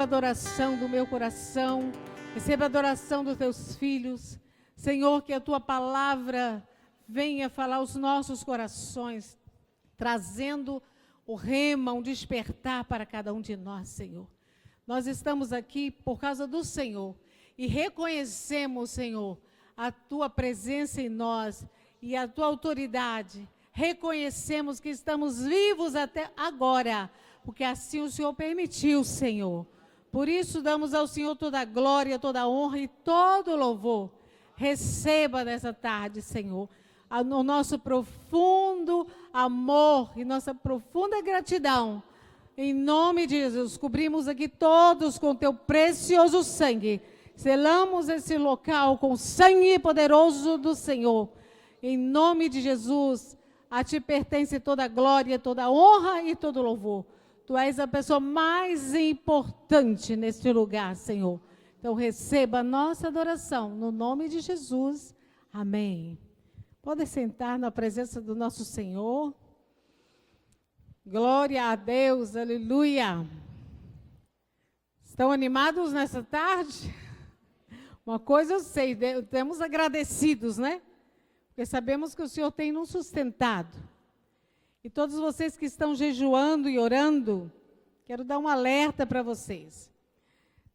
adoração do meu coração, receba a adoração dos teus filhos. Senhor, que a tua palavra venha falar aos nossos corações, trazendo o rema, um despertar para cada um de nós, Senhor. Nós estamos aqui por causa do Senhor e reconhecemos, Senhor, a tua presença em nós e a tua autoridade. Reconhecemos que estamos vivos até agora, porque assim o Senhor permitiu, Senhor. Por isso damos ao Senhor toda a glória, toda a honra e todo o louvor. Receba nessa tarde, Senhor, o nosso profundo amor e nossa profunda gratidão. Em nome de Jesus, cobrimos aqui todos com teu precioso sangue. Selamos esse local com o sangue poderoso do Senhor. Em nome de Jesus, a ti pertence toda a glória, toda a honra e todo o louvor. Tu és a pessoa mais importante neste lugar, Senhor. Então receba a nossa adoração, no nome de Jesus. Amém. Pode sentar na presença do nosso Senhor. Glória a Deus, aleluia. Estão animados nessa tarde? Uma coisa eu sei, temos agradecidos, né? Porque sabemos que o Senhor tem nos sustentado. E todos vocês que estão jejuando e orando, quero dar um alerta para vocês.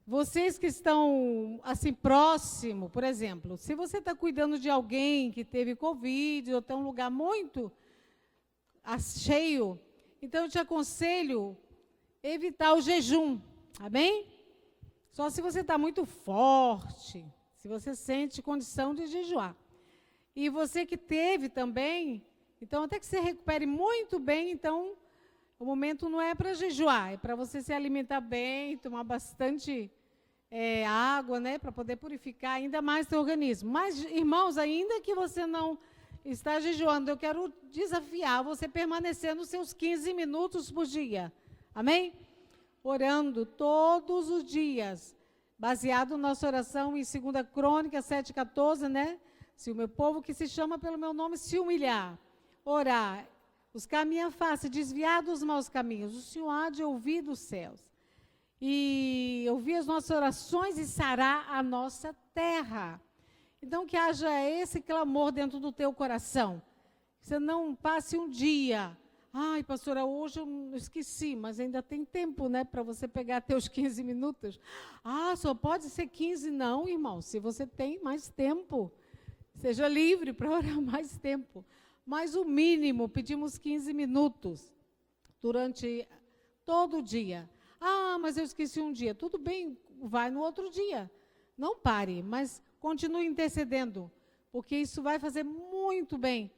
Vocês que estão, assim, próximo, por exemplo, se você está cuidando de alguém que teve Covid, ou está em um lugar muito cheio, então eu te aconselho evitar o jejum, amém? Só se você está muito forte, se você sente condição de jejuar. E você que teve também, então até que você recupere muito bem, então o momento não é para jejuar, é para você se alimentar bem, tomar bastante água, né, para poder purificar ainda mais seu organismo. Mas, irmãos, ainda que você não está jejuando, eu quero desafiar você permanecer nos seus 15 minutos por dia, amém? Orando todos os dias, baseado na nossa oração em 2 Crônicas 7,14, né? Se o meu povo que se chama pelo meu nome se humilhar, orar, buscar a minha face, desviar dos maus caminhos, o Senhor há de ouvir dos céus e ouvir as nossas orações e sarar a nossa terra. Então, que haja esse clamor dentro do teu coração. Você não passe um dia, ai, pastora, hoje eu esqueci, mas ainda tem tempo, né, para você pegar teus 15 minutos. Ah, só pode ser 15? Não, irmão, se você tem mais tempo, seja livre para orar mais tempo. Mas o mínimo, pedimos 15 minutos durante todo o dia. Ah, mas eu esqueci um dia. Tudo bem, vai no outro dia. Não pare, mas continue intercedendo, porque isso vai fazer muito bem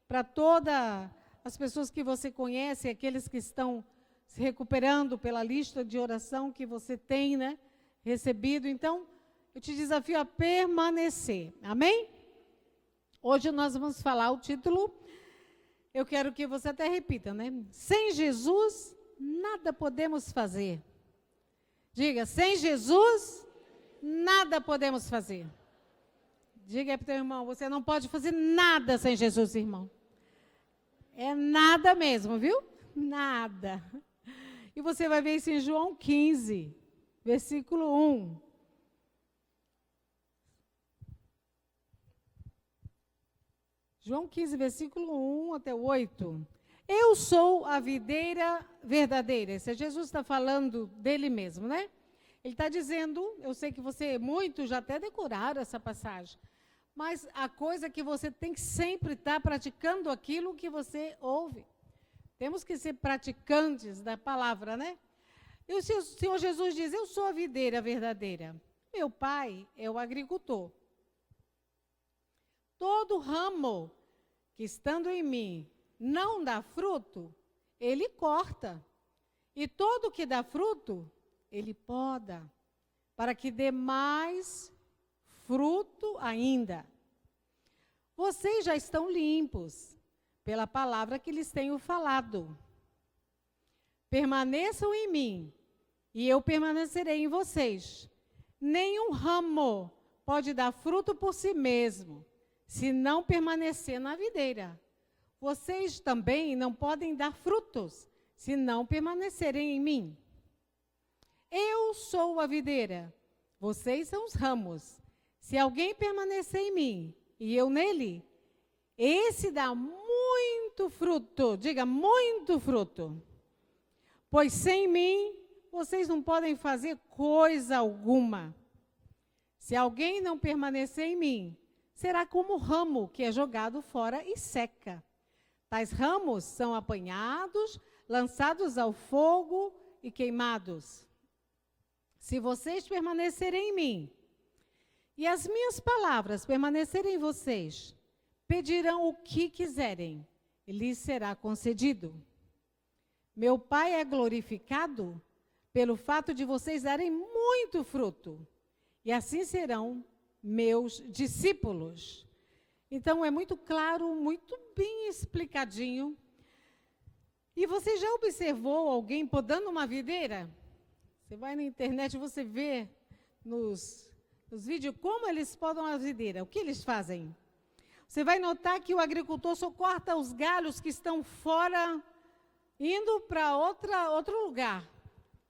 para todas as pessoas que você conhece, aqueles que estão se recuperando pela lista de oração que você tem, né, recebido. Então, eu te desafio a permanecer. Amém? Hoje nós vamos falar o título, eu quero que você até repita, né? Sem Jesus, nada podemos fazer. Diga, sem Jesus, nada podemos fazer. Diga para o teu irmão, você não pode fazer nada sem Jesus, irmão. É nada mesmo, viu? Nada. E você vai ver isso em João 15, versículo 1. João 15, versículo 1 até 8. Eu sou a videira verdadeira. Esse Jesus está falando dele mesmo, né? Ele está dizendo, eu sei que muitos já até decoraram essa passagem, mas a coisa é que você tem que sempre estar praticando aquilo que você ouve. Temos que ser praticantes da palavra, né? E o Senhor Jesus diz, eu sou a videira verdadeira. Meu pai é o agricultor. Todo ramo que estando em mim não dá fruto, ele corta. E todo que dá fruto, ele poda, para que dê mais fruto ainda. Vocês já estão limpos pela palavra que lhes tenho falado. Permaneçam em mim, e eu permanecerei em vocês. Nenhum ramo pode dar fruto por si mesmo, se não permanecer na videira. Vocês também não podem dar frutos, se não permanecerem em mim. Eu sou a videira, vocês são os ramos. Se alguém permanecer em mim e eu nele, esse dá muito fruto. Diga, muito fruto. Pois sem mim, vocês não podem fazer coisa alguma. Se alguém não permanecer em mim, será como o ramo que é jogado fora e seca. Tais ramos são apanhados, lançados ao fogo e queimados. Se vocês permanecerem em mim, e as minhas palavras permanecerem em vocês, pedirão o que quiserem, e lhes será concedido. Meu Pai é glorificado pelo fato de vocês darem muito fruto, e assim serão meus discípulos. Então, é muito claro, muito bem explicadinho. E você já observou alguém podando uma videira? Você vai na internet e você vê nos vídeos como eles podam a videira. O que eles fazem? Você vai notar que o agricultor só corta os galhos que estão fora, indo para outro lugar,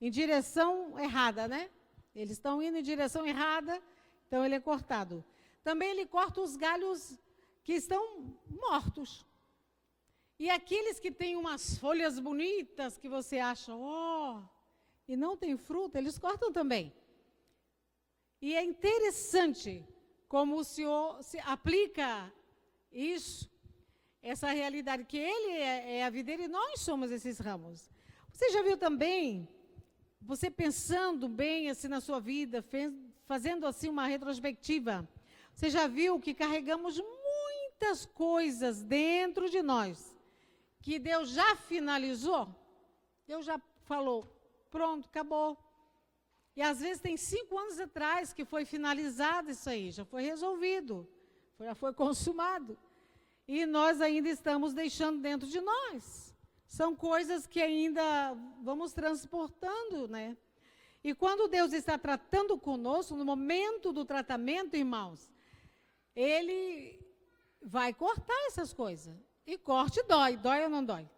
em direção errada, né? Eles estão indo em direção errada, então ele é cortado. Também ele corta os galhos que estão mortos. E aqueles que têm umas folhas bonitas que você acha, e não tem fruta, eles cortam também. E é interessante como o Senhor se aplica isso, essa realidade, que Ele é a videira e nós somos esses ramos. Você já viu também, você pensando bem assim na sua vida, fazendo assim uma retrospectiva, você já viu que carregamos muitas coisas dentro de nós, que Deus já finalizou? Deus já falou, pronto, acabou. E às vezes tem 5 anos atrás que foi finalizado isso aí, já foi resolvido, já foi consumado. E nós ainda estamos deixando dentro de nós. São coisas que ainda vamos transportando, né? E quando Deus está tratando conosco, no momento do tratamento, irmãos, Ele vai cortar essas coisas. E corte dói. Dói ou não dói?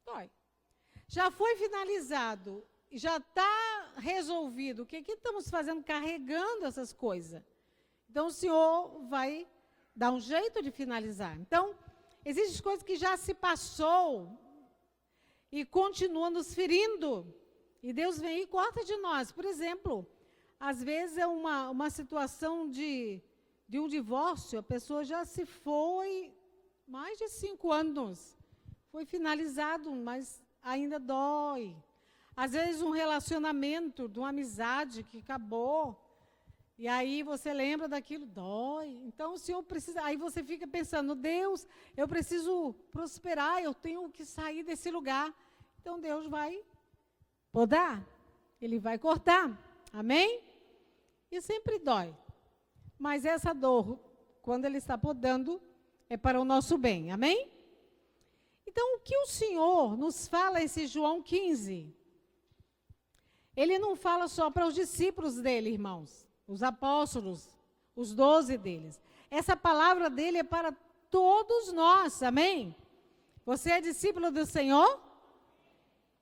Dói. Já foi finalizado, já está resolvido. O que estamos fazendo? Carregando essas coisas. Então, o Senhor vai dar um jeito de finalizar. Então, existem coisas que já se passou e continuam nos ferindo. E Deus vem e corta de nós. Por exemplo, às vezes é uma situação de um divórcio, a pessoa já se foi mais de 5 anos. Foi finalizado, mas ainda dói. Às vezes um relacionamento, de uma amizade que acabou, e aí você lembra daquilo, dói. Então o Senhor precisa, aí você fica pensando, Deus, eu preciso prosperar, eu tenho que sair desse lugar. Então Deus vai podar, Ele vai cortar, amém? E sempre dói. Mas essa dor, quando Ele está podando, é para o nosso bem, amém? Então, o que o Senhor nos fala esse João 15? Ele não fala só para os discípulos dele, irmãos, os apóstolos, os 12 deles. Essa palavra dele é para todos nós, amém? Você é discípulo do Senhor?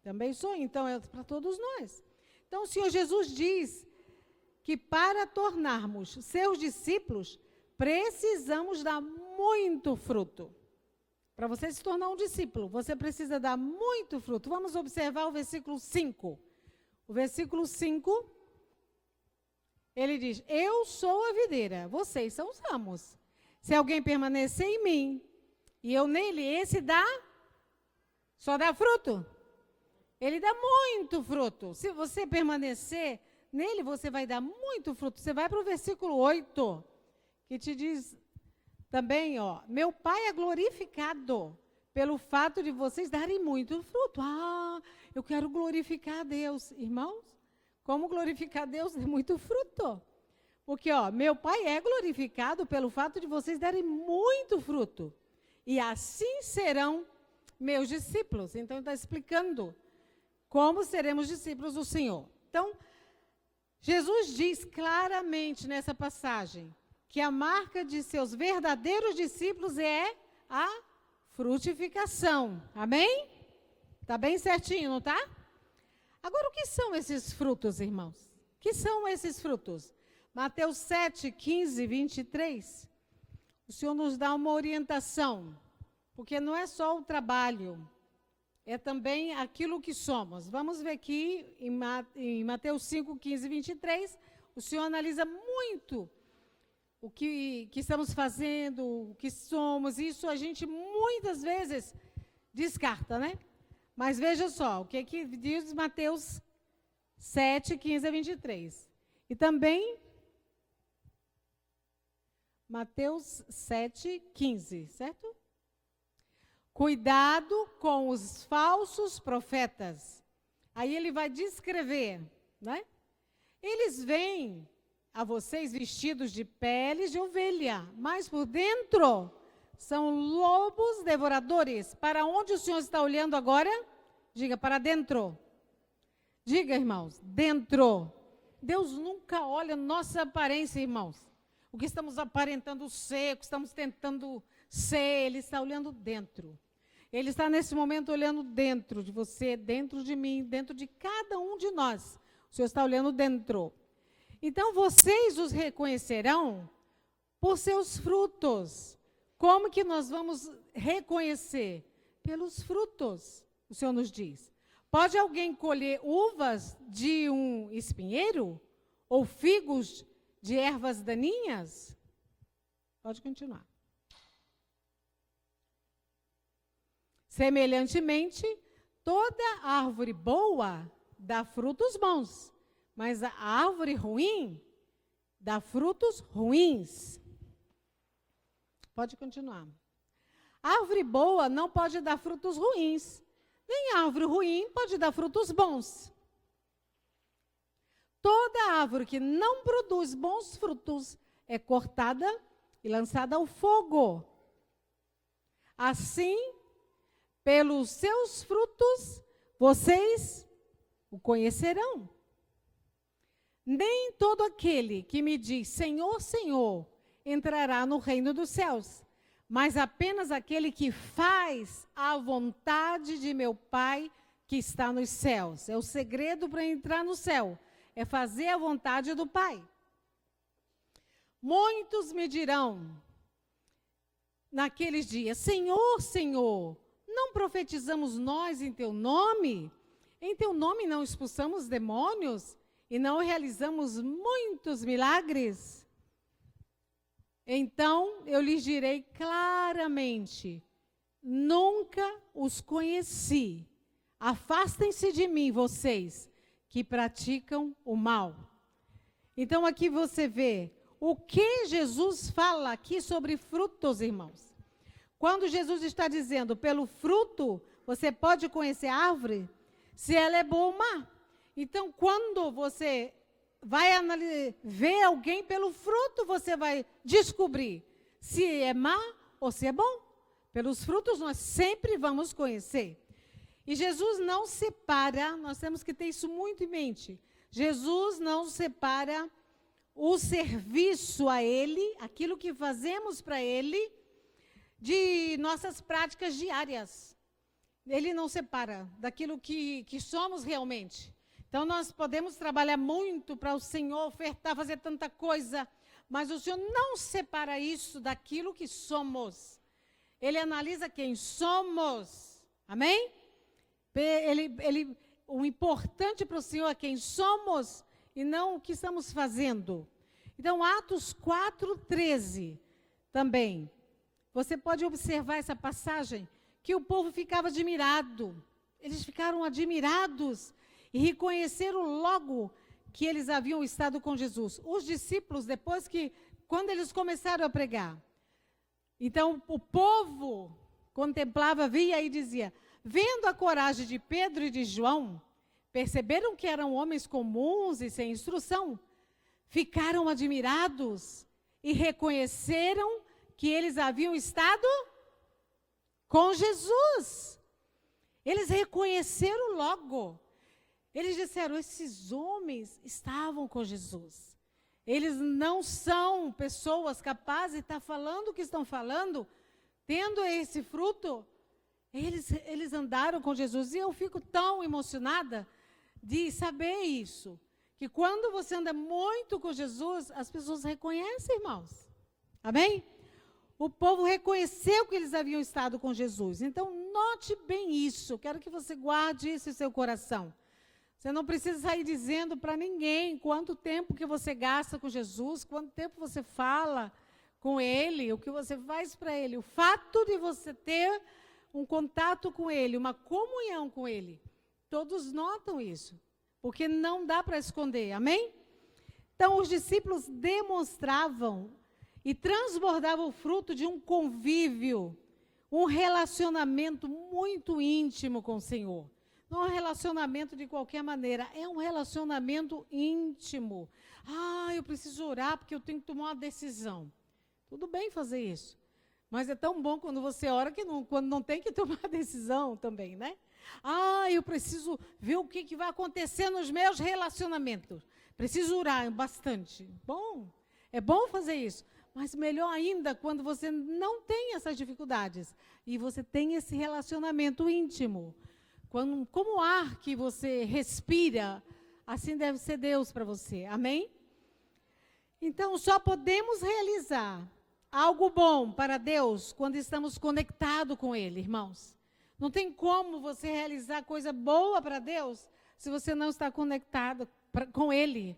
Também sou, então é para todos nós. Então, o Senhor Jesus diz que para tornarmos seus discípulos, precisamos dar muito fruto. Para você se tornar um discípulo, você precisa dar muito fruto. Vamos observar o versículo 5. O versículo 5, ele diz, eu sou a videira, vocês são os ramos. Se alguém permanecer em mim, e eu nele, esse só dá fruto. Ele dá muito fruto. Se você permanecer nele, você vai dar muito fruto. Você vai para o versículo 8, que te diz também, meu Pai é glorificado pelo fato de vocês darem muito fruto. Eu quero glorificar a Deus. Irmãos, como glorificar a Deus? É muito fruto. Porque, meu Pai é glorificado pelo fato de vocês darem muito fruto. E assim serão meus discípulos. Então, está explicando como seremos discípulos do Senhor. Então, Jesus diz claramente nessa passagem que a marca de seus verdadeiros discípulos é a frutificação. Amém? Está bem certinho, não está? Agora, o que são esses frutos, irmãos? O que são esses frutos? Mateus 7, 15, 23. O Senhor nos dá uma orientação, porque não é só o trabalho, é também aquilo que somos. Vamos ver aqui em Mateus 5, 15 e 23, o Senhor analisa muito o que estamos fazendo, o que somos. Isso a gente muitas vezes descarta, né? Mas veja só, o que diz Mateus 7, 15 a 23. E também Mateus 7, 15, certo? Cuidado com os falsos profetas. Aí ele vai descrever, né? Eles vêm a vocês vestidos de peles de ovelha, mas por dentro são lobos devoradores. Para onde o Senhor está olhando agora? Diga, para dentro. Diga, irmãos, dentro. Deus nunca olha nossa aparência, irmãos. O que estamos aparentando ser, o que estamos tentando ser, Ele está olhando dentro. Ele está nesse momento olhando dentro de você, dentro de mim, dentro de cada um de nós. O Senhor está olhando dentro. Então, vocês os reconhecerão por seus frutos. Como que nós vamos reconhecer? Pelos frutos, o Senhor nos diz. Pode alguém colher uvas de um espinheiro? Ou figos de ervas daninhas? Pode continuar. Semelhantemente, toda árvore boa dá frutos bons, mas a árvore ruim dá frutos ruins. Pode continuar. A árvore boa não pode dar frutos ruins, nem a árvore ruim pode dar frutos bons. Toda árvore que não produz bons frutos é cortada e lançada ao fogo. Assim, pelos seus frutos, vocês o conhecerão. Nem todo aquele que me diz Senhor, Senhor, entrará no reino dos céus, mas apenas aquele que faz a vontade de meu Pai que está nos céus. É o segredo para entrar no céu, é fazer a vontade do Pai. Muitos me dirão naqueles dias, Senhor, Senhor, não profetizamos nós em teu nome? Em teu nome não expulsamos demônios? E não realizamos muitos milagres? Então eu lhes direi claramente, nunca os conheci. Afastem-se de mim, vocês que praticam o mal. Então aqui você vê o que Jesus fala aqui sobre frutos, irmãos. Quando Jesus está dizendo, pelo fruto, você pode conhecer a árvore, se ela é boa ou má. Então, quando você vai ver alguém pelo fruto, você vai descobrir se é má ou se é bom. Pelos frutos nós sempre vamos conhecer. E Jesus não separa, nós temos que ter isso muito em mente. Jesus não separa o serviço a Ele, aquilo que fazemos para Ele, de nossas práticas diárias. Ele não separa daquilo que somos realmente. Então, nós podemos trabalhar muito para o Senhor, ofertar, fazer tanta coisa, mas o Senhor não separa isso daquilo que somos. Ele analisa quem somos. Amém? O importante para o Senhor é quem somos e não o que estamos fazendo. Então, Atos 4:13 também. Você pode observar essa passagem, que o povo ficava admirado. Eles ficaram admirados e reconheceram logo que eles haviam estado com Jesus. Os discípulos, quando eles começaram a pregar. Então, o povo contemplava, via e dizia, vendo a coragem de Pedro e de João, perceberam que eram homens comuns e sem instrução, ficaram admirados e reconheceram que eles haviam estado com Jesus. Eles reconheceram logo. Eles disseram, esses homens estavam com Jesus. Eles não são pessoas capazes de estar falando o que estão falando, tendo esse fruto. Eles andaram com Jesus. E eu fico tão emocionada de saber isso. Que quando você anda muito com Jesus, as pessoas reconhecem, irmãos. Amém? O povo reconheceu que eles haviam estado com Jesus. Então, note bem isso. Quero que você guarde isso em seu coração. Você não precisa sair dizendo para ninguém quanto tempo que você gasta com Jesus, quanto tempo você fala com Ele, o que você faz para Ele. O fato de você ter um contato com Ele, uma comunhão com Ele, todos notam isso, porque não dá para esconder, amém? Então, os discípulos demonstravam e transbordavam o fruto de um convívio, um relacionamento muito íntimo com o Senhor. Não é um relacionamento de qualquer maneira, é um relacionamento íntimo. Eu preciso orar porque eu tenho que tomar uma decisão. Tudo bem fazer isso, mas é tão bom quando você ora que quando não tem que tomar decisão também, né? Eu preciso ver o que vai acontecer nos meus relacionamentos. Preciso orar bastante. Bom, é bom fazer isso. Mas melhor ainda quando você não tem essas dificuldades e você tem esse relacionamento íntimo. Como o ar que você respira, assim deve ser Deus para você. Amém? Então, só podemos realizar algo bom para Deus quando estamos conectados com Ele, irmãos. Não tem como você realizar coisa boa para Deus se você não está conectado com Ele.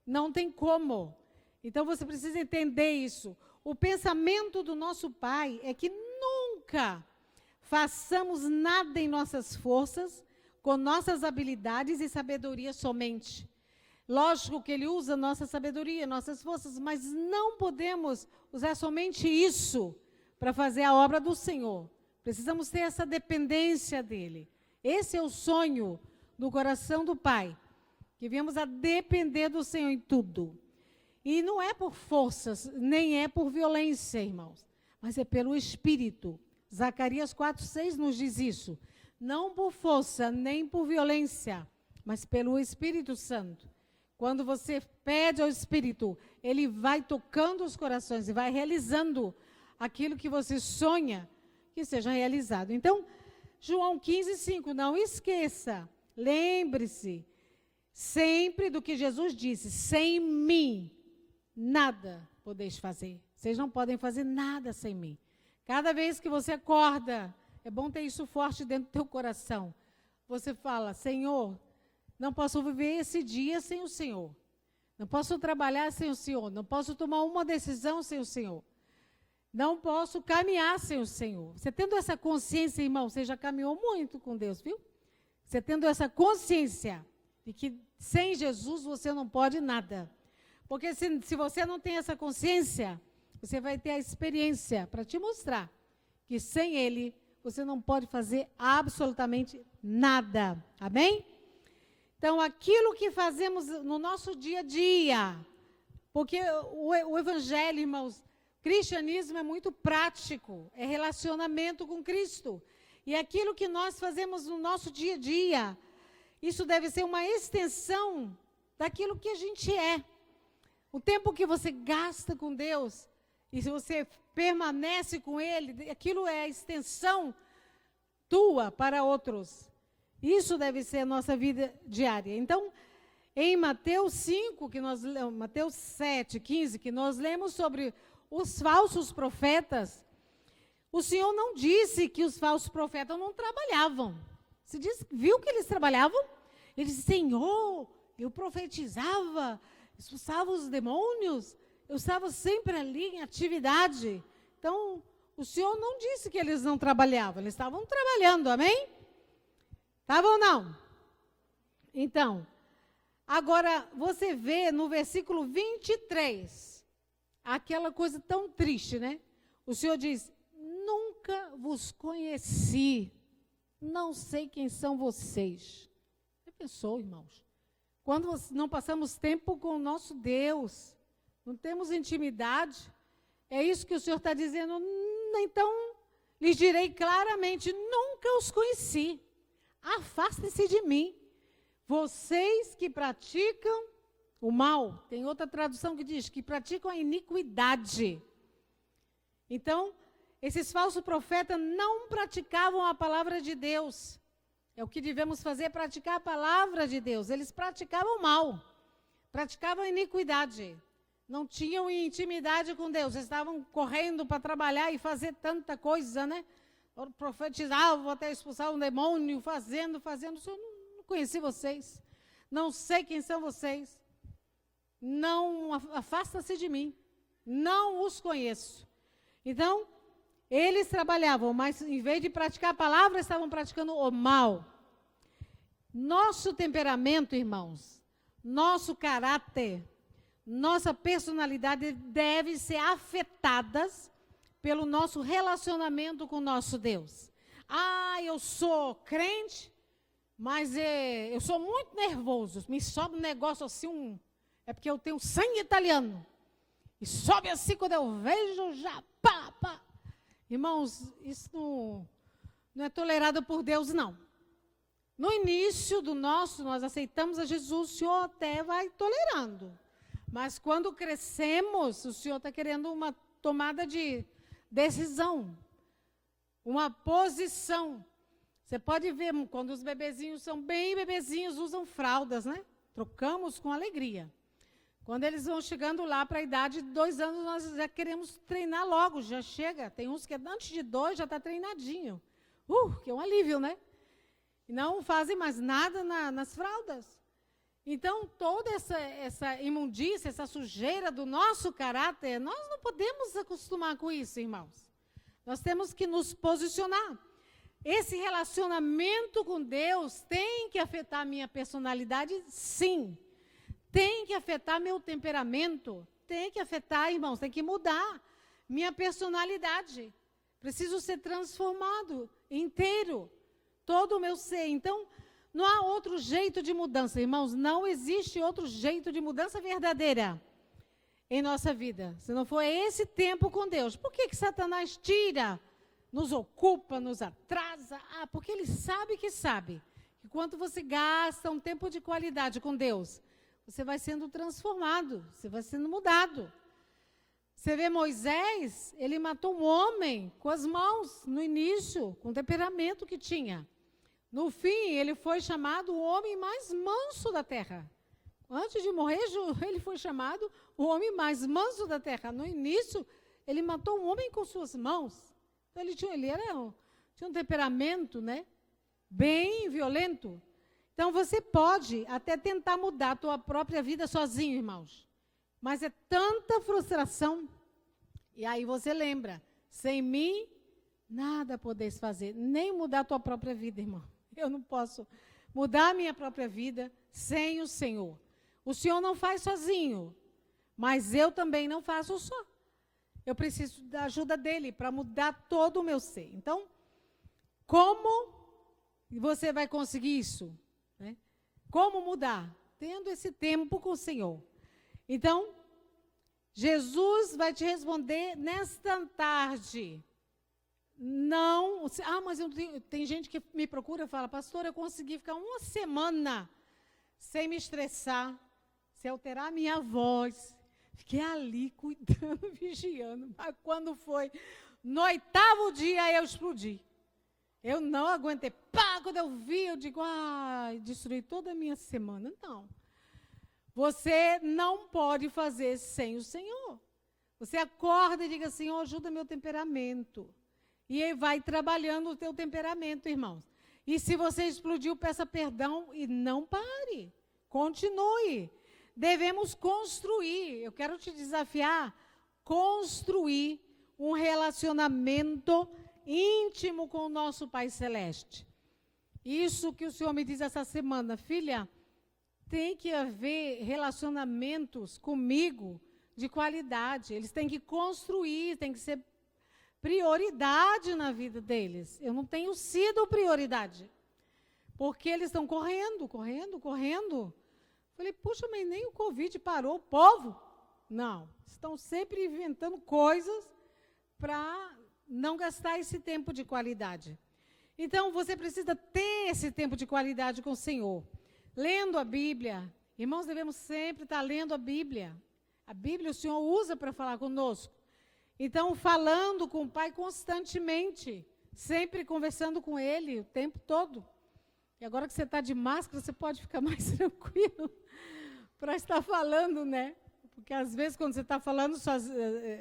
Não tem como. Então, você precisa entender isso. O pensamento do nosso Pai é que nunca façamos nada em nossas forças, com nossas habilidades e sabedoria somente. Lógico que Ele usa nossa sabedoria, nossas forças, mas não podemos usar somente isso para fazer a obra do Senhor. Precisamos ter essa dependência dEle. Esse é o sonho do coração do Pai, que viemos a depender do Senhor em tudo. E não é por forças, nem é por violência, irmãos, mas é pelo Espírito. Zacarias 4:6 nos diz isso. Não por força, nem por violência, mas pelo Espírito Santo. Quando você pede ao Espírito, Ele vai tocando os corações e vai realizando aquilo que você sonha que seja realizado. Então, João 15:5, não esqueça, lembre-se sempre do que Jesus disse: sem mim, nada podeis fazer. Vocês não podem fazer nada sem mim. Cada vez que você acorda, é bom ter isso forte dentro do teu coração. Você fala: Senhor, não posso viver esse dia sem o Senhor. Não posso trabalhar sem o Senhor. Não posso tomar uma decisão sem o Senhor. Não posso caminhar sem o Senhor. Você tendo essa consciência, irmão, você já caminhou muito com Deus, viu? Você tendo essa consciência de que sem Jesus você não pode nada. Porque se você não tem essa consciência, você vai ter a experiência para te mostrar que sem Ele você não pode fazer absolutamente nada. Amém? Então, aquilo que fazemos no nosso dia a dia, porque o Evangelho, irmãos, cristianismo é muito prático, é relacionamento com Cristo. E aquilo que nós fazemos no nosso dia a dia, isso deve ser uma extensão daquilo que a gente é. O tempo que você gasta com Deus, e se você permanece com Ele, aquilo é a extensão tua para outros. Isso deve ser a nossa vida diária. Então, em Mateus 7:15, que nós lemos sobre os falsos profetas, o Senhor não disse que os falsos profetas não trabalhavam. Você viu que eles trabalhavam? Ele disse: Senhor, eu profetizava, expulsava os demônios, eu estava sempre ali em atividade. Então, o Senhor não disse que eles não trabalhavam, eles estavam trabalhando, amém? Estavam ou não? Então, agora você vê no versículo 23, aquela coisa tão triste, né? O Senhor diz: nunca vos conheci, não sei quem são vocês. Você pensou, irmãos? Quando não passamos tempo com o nosso Deus, não temos intimidade, é isso que o Senhor está dizendo. Então, lhes direi claramente: nunca os conheci. Afastem-se de mim, vocês que praticam o mal. Tem outra tradução que diz que praticam a iniquidade. Então, esses falsos profetas não praticavam a palavra de Deus. É o que devemos fazer, praticar a palavra de Deus. Eles praticavam mal, praticavam iniquidade. Não tinham intimidade com Deus. Estavam correndo para trabalhar e fazer tanta coisa, né? Profetizavam até expulsar um demônio, fazendo. O Senhor, não conheci vocês. Não sei quem são vocês. Não, afasta-se de mim. Não os conheço. Então, eles trabalhavam, mas em vez de praticar a palavra, estavam praticando o mal. Nosso temperamento, irmãos, nosso caráter, nossa personalidade deve ser afetadas pelo nosso relacionamento com o nosso Deus. Eu sou crente, mas eu sou muito nervoso. Me sobe um negócio assim, é porque eu tenho sangue italiano. E sobe assim quando eu vejo, já pá. Irmãos, isso não é tolerado por Deus, não. No início nós aceitamos a Jesus, o Senhor até vai tolerando. Mas quando crescemos, o Senhor está querendo uma tomada de decisão, uma posição. Você pode ver, quando os bebezinhos são bem bebezinhos, usam fraldas, né? Trocamos com alegria. Quando eles vão chegando lá para a idade de 2 anos, nós já queremos treinar logo, já chega. Tem uns que antes de 2 já está treinadinho. Que é um alívio, né? E não fazem mais nada nas fraldas. Então, toda essa imundícia, essa sujeira do nosso caráter, nós não podemos acostumar com isso, irmãos. Nós temos que nos posicionar. Esse relacionamento com Deus tem que afetar a minha personalidade, sim. Tem que afetar meu temperamento, tem que afetar, irmãos, tem que mudar minha personalidade. Preciso ser transformado inteiro, todo o meu ser. Então, não há outro jeito de mudança, irmãos, não existe outro jeito de mudança verdadeira em nossa vida, se não for esse tempo com Deus. Por que Satanás tira, nos ocupa, nos atrasa? Porque ele sabe que quando você gasta um tempo de qualidade com Deus, você vai sendo transformado, você vai sendo mudado. Você vê Moisés, ele matou um homem com as mãos, no início, com o temperamento que tinha. No fim, ele foi chamado o homem mais manso da terra. Antes de morrer, ele foi chamado o homem mais manso da terra. No início, ele matou um homem com suas mãos. Então, ele tinha um temperamento, né, bem violento. Então, você pode até tentar mudar a tua própria vida sozinho, irmãos. Mas é tanta frustração. E aí você lembra, sem mim, nada podeis fazer. Nem mudar a tua própria vida, irmão. Eu não posso mudar a minha própria vida sem o Senhor. O Senhor não faz sozinho, mas eu também não faço só. Eu preciso da ajuda dEle para mudar todo o meu ser. Então, como você vai conseguir isso? Né? Como mudar? Tendo esse tempo com o Senhor. Então, Jesus vai te responder nesta tarde. Não, mas tem gente que me procura e fala, pastor, eu consegui ficar 1 semana sem me estressar, sem alterar a minha voz. Fiquei ali cuidando, vigiando. Mas quando foi no 8º dia, eu explodi. Eu não aguentei. Quando eu vi, eu digo, destruí toda a minha semana. Não. Você não pode fazer sem o Senhor. Você acorda e diga, Senhor, ajuda meu temperamento. E ele vai trabalhando o teu temperamento, irmãos. E se você explodiu, peça perdão e não pare. Continue. Devemos construir, eu quero te desafiar, construir um relacionamento íntimo com o nosso Pai Celeste. Isso que o Senhor me diz essa semana, filha, tem que haver relacionamentos comigo de qualidade. Eles têm que construir, tem que ser prioridade na vida deles. Eu não tenho sido prioridade. Porque eles estão correndo. Falei, puxa, mas nem o Covid parou o povo. Não, estão sempre inventando coisas para não gastar esse tempo de qualidade. Então, você precisa ter esse tempo de qualidade com o Senhor. Lendo a Bíblia. Irmãos, devemos sempre estar lendo a Bíblia. A Bíblia o Senhor usa para falar conosco. Então, falando com o Pai constantemente, sempre conversando com Ele o tempo todo. E agora que você está de máscara, você pode ficar mais tranquilo para estar falando, né? Porque às vezes, quando você está falando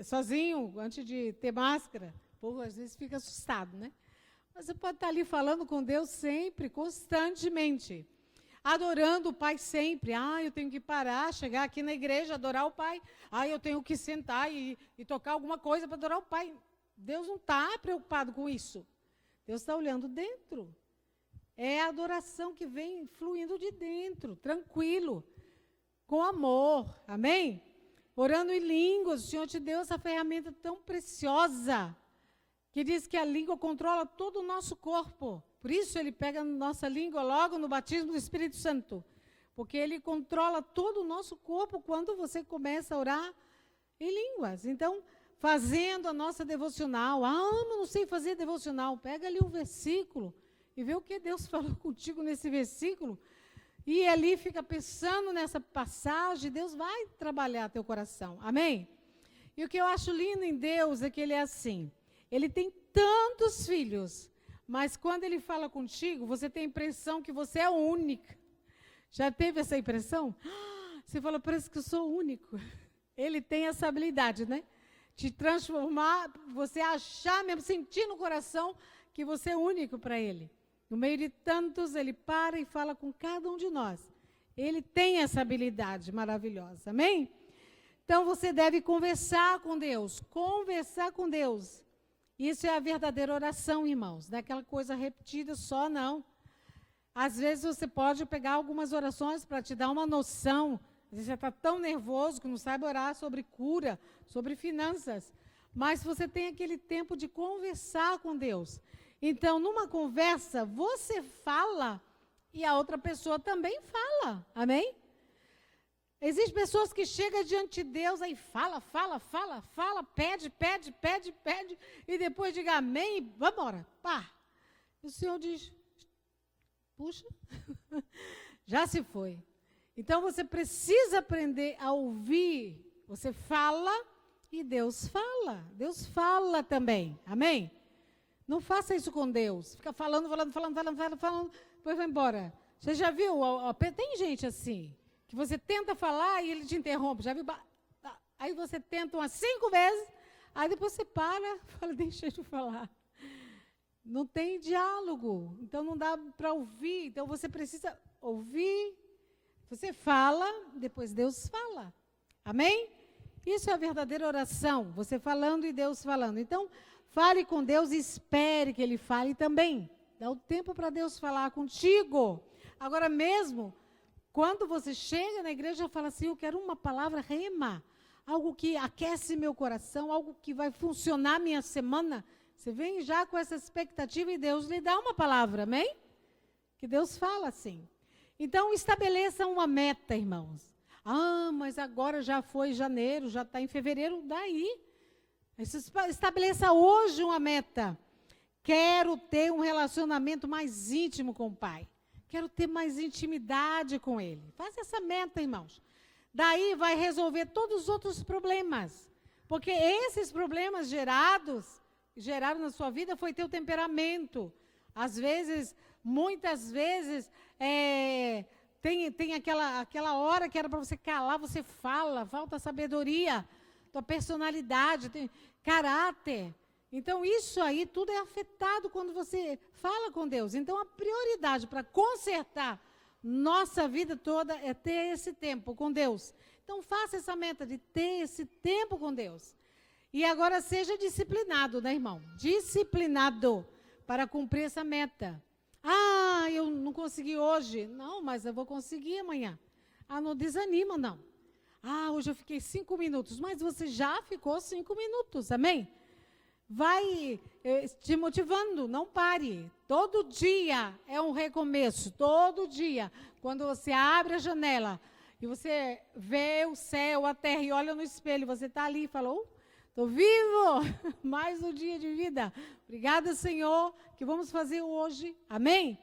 sozinho, antes de ter máscara, o povo às vezes fica assustado, né? Mas você pode estar ali falando com Deus sempre, constantemente. Adorando o Pai sempre. Eu tenho que parar, chegar aqui na igreja, adorar o Pai. Eu tenho que sentar e tocar alguma coisa para adorar o Pai. Deus não está preocupado com isso. Deus está olhando dentro. É a adoração que vem fluindo de dentro, tranquilo, com amor. Amém? Orando em línguas. O Senhor te deu essa ferramenta tão preciosa, que diz que a língua controla todo o nosso corpo. Por isso ele pega a nossa língua logo no batismo do Espírito Santo. Porque ele controla todo o nosso corpo quando você começa a orar em línguas. Então, fazendo a nossa devocional. Não sei fazer devocional. Pega ali um versículo e vê o que Deus falou contigo nesse versículo. E ali fica pensando nessa passagem. Deus vai trabalhar teu coração. Amém? E o que eu acho lindo em Deus é que ele é assim. Ele tem tantos filhos, mas quando ele fala contigo, você tem a impressão que você é única. Já teve essa impressão? Você fala, parece que eu sou único. Ele tem essa habilidade, né? De transformar, você achar mesmo, sentir no coração que você é único para ele. No meio de tantos, ele para e fala com cada um de nós. Ele tem essa habilidade maravilhosa, amém? Então, você deve conversar com Deus, conversar com Deus. Isso é a verdadeira oração, irmãos. Não é aquela coisa repetida só, não. Às vezes você pode pegar algumas orações para te dar uma noção. Às vezes você está tão nervoso que não sabe orar sobre cura, sobre finanças. Mas você tem aquele tempo de conversar com Deus. Então, numa conversa, você fala e a outra pessoa também fala. Amém? Existem pessoas que chegam diante de Deus, aí fala, pede, e depois diga amém, e vamos embora. Pá. E o Senhor diz, puxa, já se foi. Então, você precisa aprender a ouvir. Você fala e Deus fala. Deus fala também, amém? Não faça isso com Deus. Fica falando, depois vai embora. Você já viu? Tem gente assim, que você tenta falar e ele te interrompe. Já viu? Aí você tenta umas 5 vezes, aí depois você para, fala, deixa eu falar. Não tem diálogo, então não dá para ouvir. Então você precisa ouvir, você fala, depois Deus fala. Amém? Isso é a verdadeira oração, você falando e Deus falando. Então, fale com Deus e espere que Ele fale também. Dá o tempo para Deus falar contigo. Agora mesmo, quando você chega na igreja e fala assim, eu quero uma palavra rema, algo que aquece meu coração, algo que vai funcionar minha semana, você vem já com essa expectativa e Deus lhe dá uma palavra, amém? Que Deus fala assim. Então, estabeleça uma meta, irmãos. Mas agora já foi janeiro, já está em fevereiro, daí. Estabeleça hoje uma meta. Quero ter um relacionamento mais íntimo com o Pai. Quero ter mais intimidade com Ele. Faça essa meta, irmãos. Daí vai resolver todos os outros problemas. Porque esses problemas geraram na sua vida foi teu temperamento. Às vezes, muitas vezes, tem aquela hora que era para você calar, você fala, falta sabedoria, tua personalidade, caráter. Então, isso aí tudo é afetado quando você fala com Deus. Então, a prioridade para consertar nossa vida toda é ter esse tempo com Deus. Então, faça essa meta de ter esse tempo com Deus. E agora seja disciplinado, né, irmão? Disciplinado para cumprir essa meta. Eu não consegui hoje. Não, mas eu vou conseguir amanhã. Não desanima, não. Hoje eu fiquei 5 minutos. Mas você já ficou 5 minutos, amém? Vai te motivando, não pare. Todo dia é um recomeço, todo dia. Quando você abre a janela e você vê o céu, a terra e olha no espelho, você está ali e fala, estou vivo, mais um dia de vida. Obrigada, Senhor, que vamos fazer hoje, amém?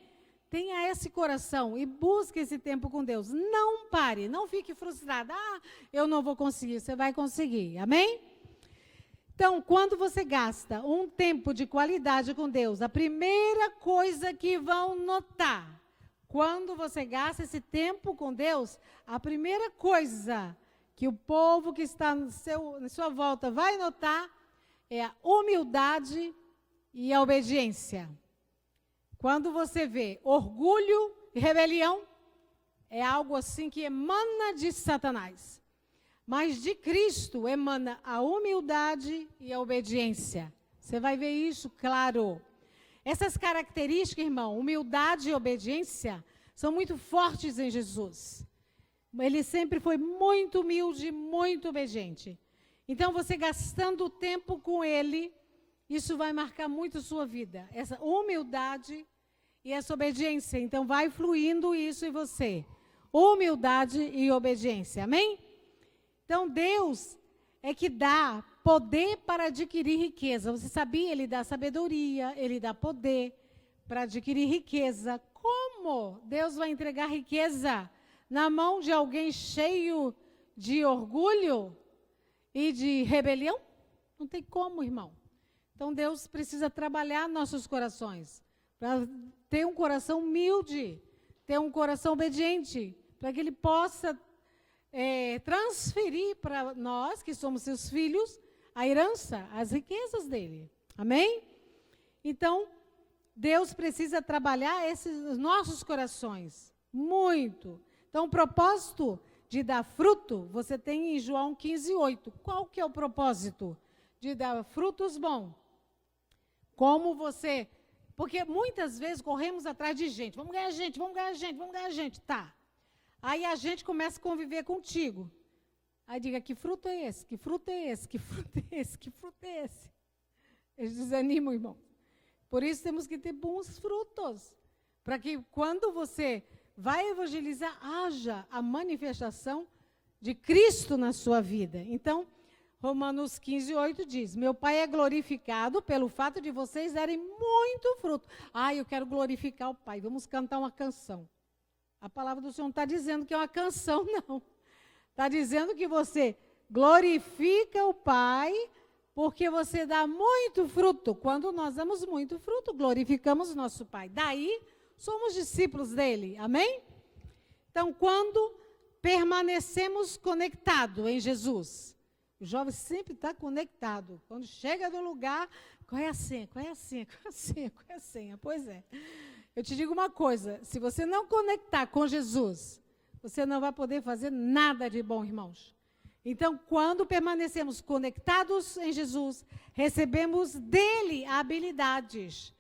Tenha esse coração e busque esse tempo com Deus. Não pare, não fique frustrado. Eu não vou conseguir, você vai conseguir, amém? Então, quando você gasta um tempo de qualidade com Deus, a primeira coisa que vão notar, quando você gasta esse tempo com Deus, a primeira coisa que o povo que está na sua volta vai notar é a humildade e a obediência. Quando você vê orgulho e rebelião, é algo assim que emana de Satanás. Mas de Cristo emana a humildade e a obediência. Você vai ver isso, claro. Essas características, irmão, humildade e obediência, são muito fortes em Jesus. Ele sempre foi muito humilde, muito obediente. Então, você gastando tempo com ele, isso vai marcar muito a sua vida. Essa humildade e essa obediência. Então, vai fluindo isso em você. Humildade e obediência. Amém? Então, Deus é que dá poder para adquirir riqueza. Você sabia? Ele dá sabedoria, ele dá poder para adquirir riqueza. Como Deus vai entregar riqueza na mão de alguém cheio de orgulho e de rebelião? Não tem como, irmão. Então, Deus precisa trabalhar nossos corações para ter um coração humilde, ter um coração obediente, para que Ele possa transferir para nós, que somos seus filhos, a herança, as riquezas dele. Amém? Então, Deus precisa trabalhar esses nossos corações, muito. Então, o propósito de dar fruto, você tem em João 15:8. Qual que é o propósito de dar frutos bons? Como você... Porque muitas vezes corremos atrás de gente. Vamos ganhar gente, vamos ganhar gente, vamos ganhar gente. Tá. Aí a gente começa a conviver contigo. Aí diga, que fruto é esse? Que fruto é esse? Que fruto é esse? Que fruto é esse? Eles desanimam, irmão. Por isso temos que ter bons frutos. Para que quando você vai evangelizar, haja a manifestação de Cristo na sua vida. Então, Romanos 15:8 diz, meu Pai é glorificado pelo fato de vocês darem muito fruto. Eu quero glorificar o Pai. Vamos cantar uma canção. A palavra do Senhor não está dizendo que é uma canção, não. Está dizendo que você glorifica o Pai porque você dá muito fruto. Quando nós damos muito fruto, glorificamos o nosso Pai. Daí, somos discípulos dele. Amém? Então, quando permanecemos conectados em Jesus, o jovem sempre está conectado. Quando chega no lugar, qual é a senha? Qual é a senha? Qual é a senha? Qual é a senha? Pois é. Eu te digo uma coisa, se você não conectar com Jesus, você não vai poder fazer nada de bom, irmãos. Então, quando permanecemos conectados em Jesus, recebemos dele habilidades.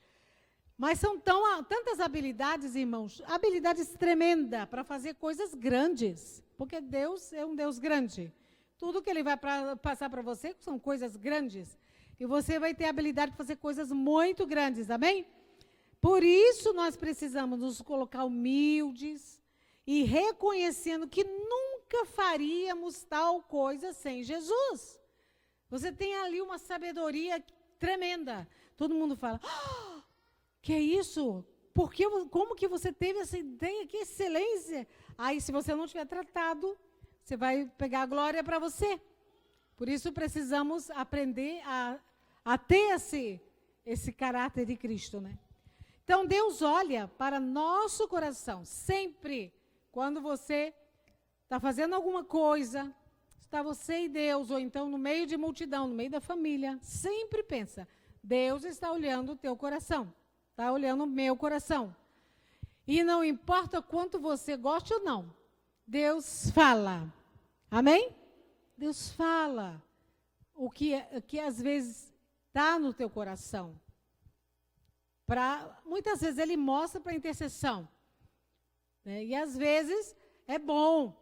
Mas são tantas habilidades, irmãos, habilidades tremendas para fazer coisas grandes. Porque Deus é um Deus grande. Tudo que ele vai passar para você são coisas grandes. E você vai ter a habilidade de fazer coisas muito grandes, amém? Por isso nós precisamos nos colocar humildes e reconhecendo que nunca faríamos tal coisa sem Jesus. Você tem ali uma sabedoria tremenda. Todo mundo fala, que é isso? Como que você teve essa ideia? Que excelência! Aí, se você não tiver tratado, você vai pegar a glória para você. Por isso precisamos aprender a ter esse caráter de Cristo, né? Então, Deus olha para nosso coração, sempre, quando você está fazendo alguma coisa, está você e Deus, ou então no meio de multidão, no meio da família, sempre pensa, Deus está olhando o teu coração, está olhando o meu coração. E não importa quanto você goste ou não, Deus fala, amém? Deus fala o que às vezes está no teu coração. Muitas vezes ele mostra para a intercessão. Né? E às vezes é bom.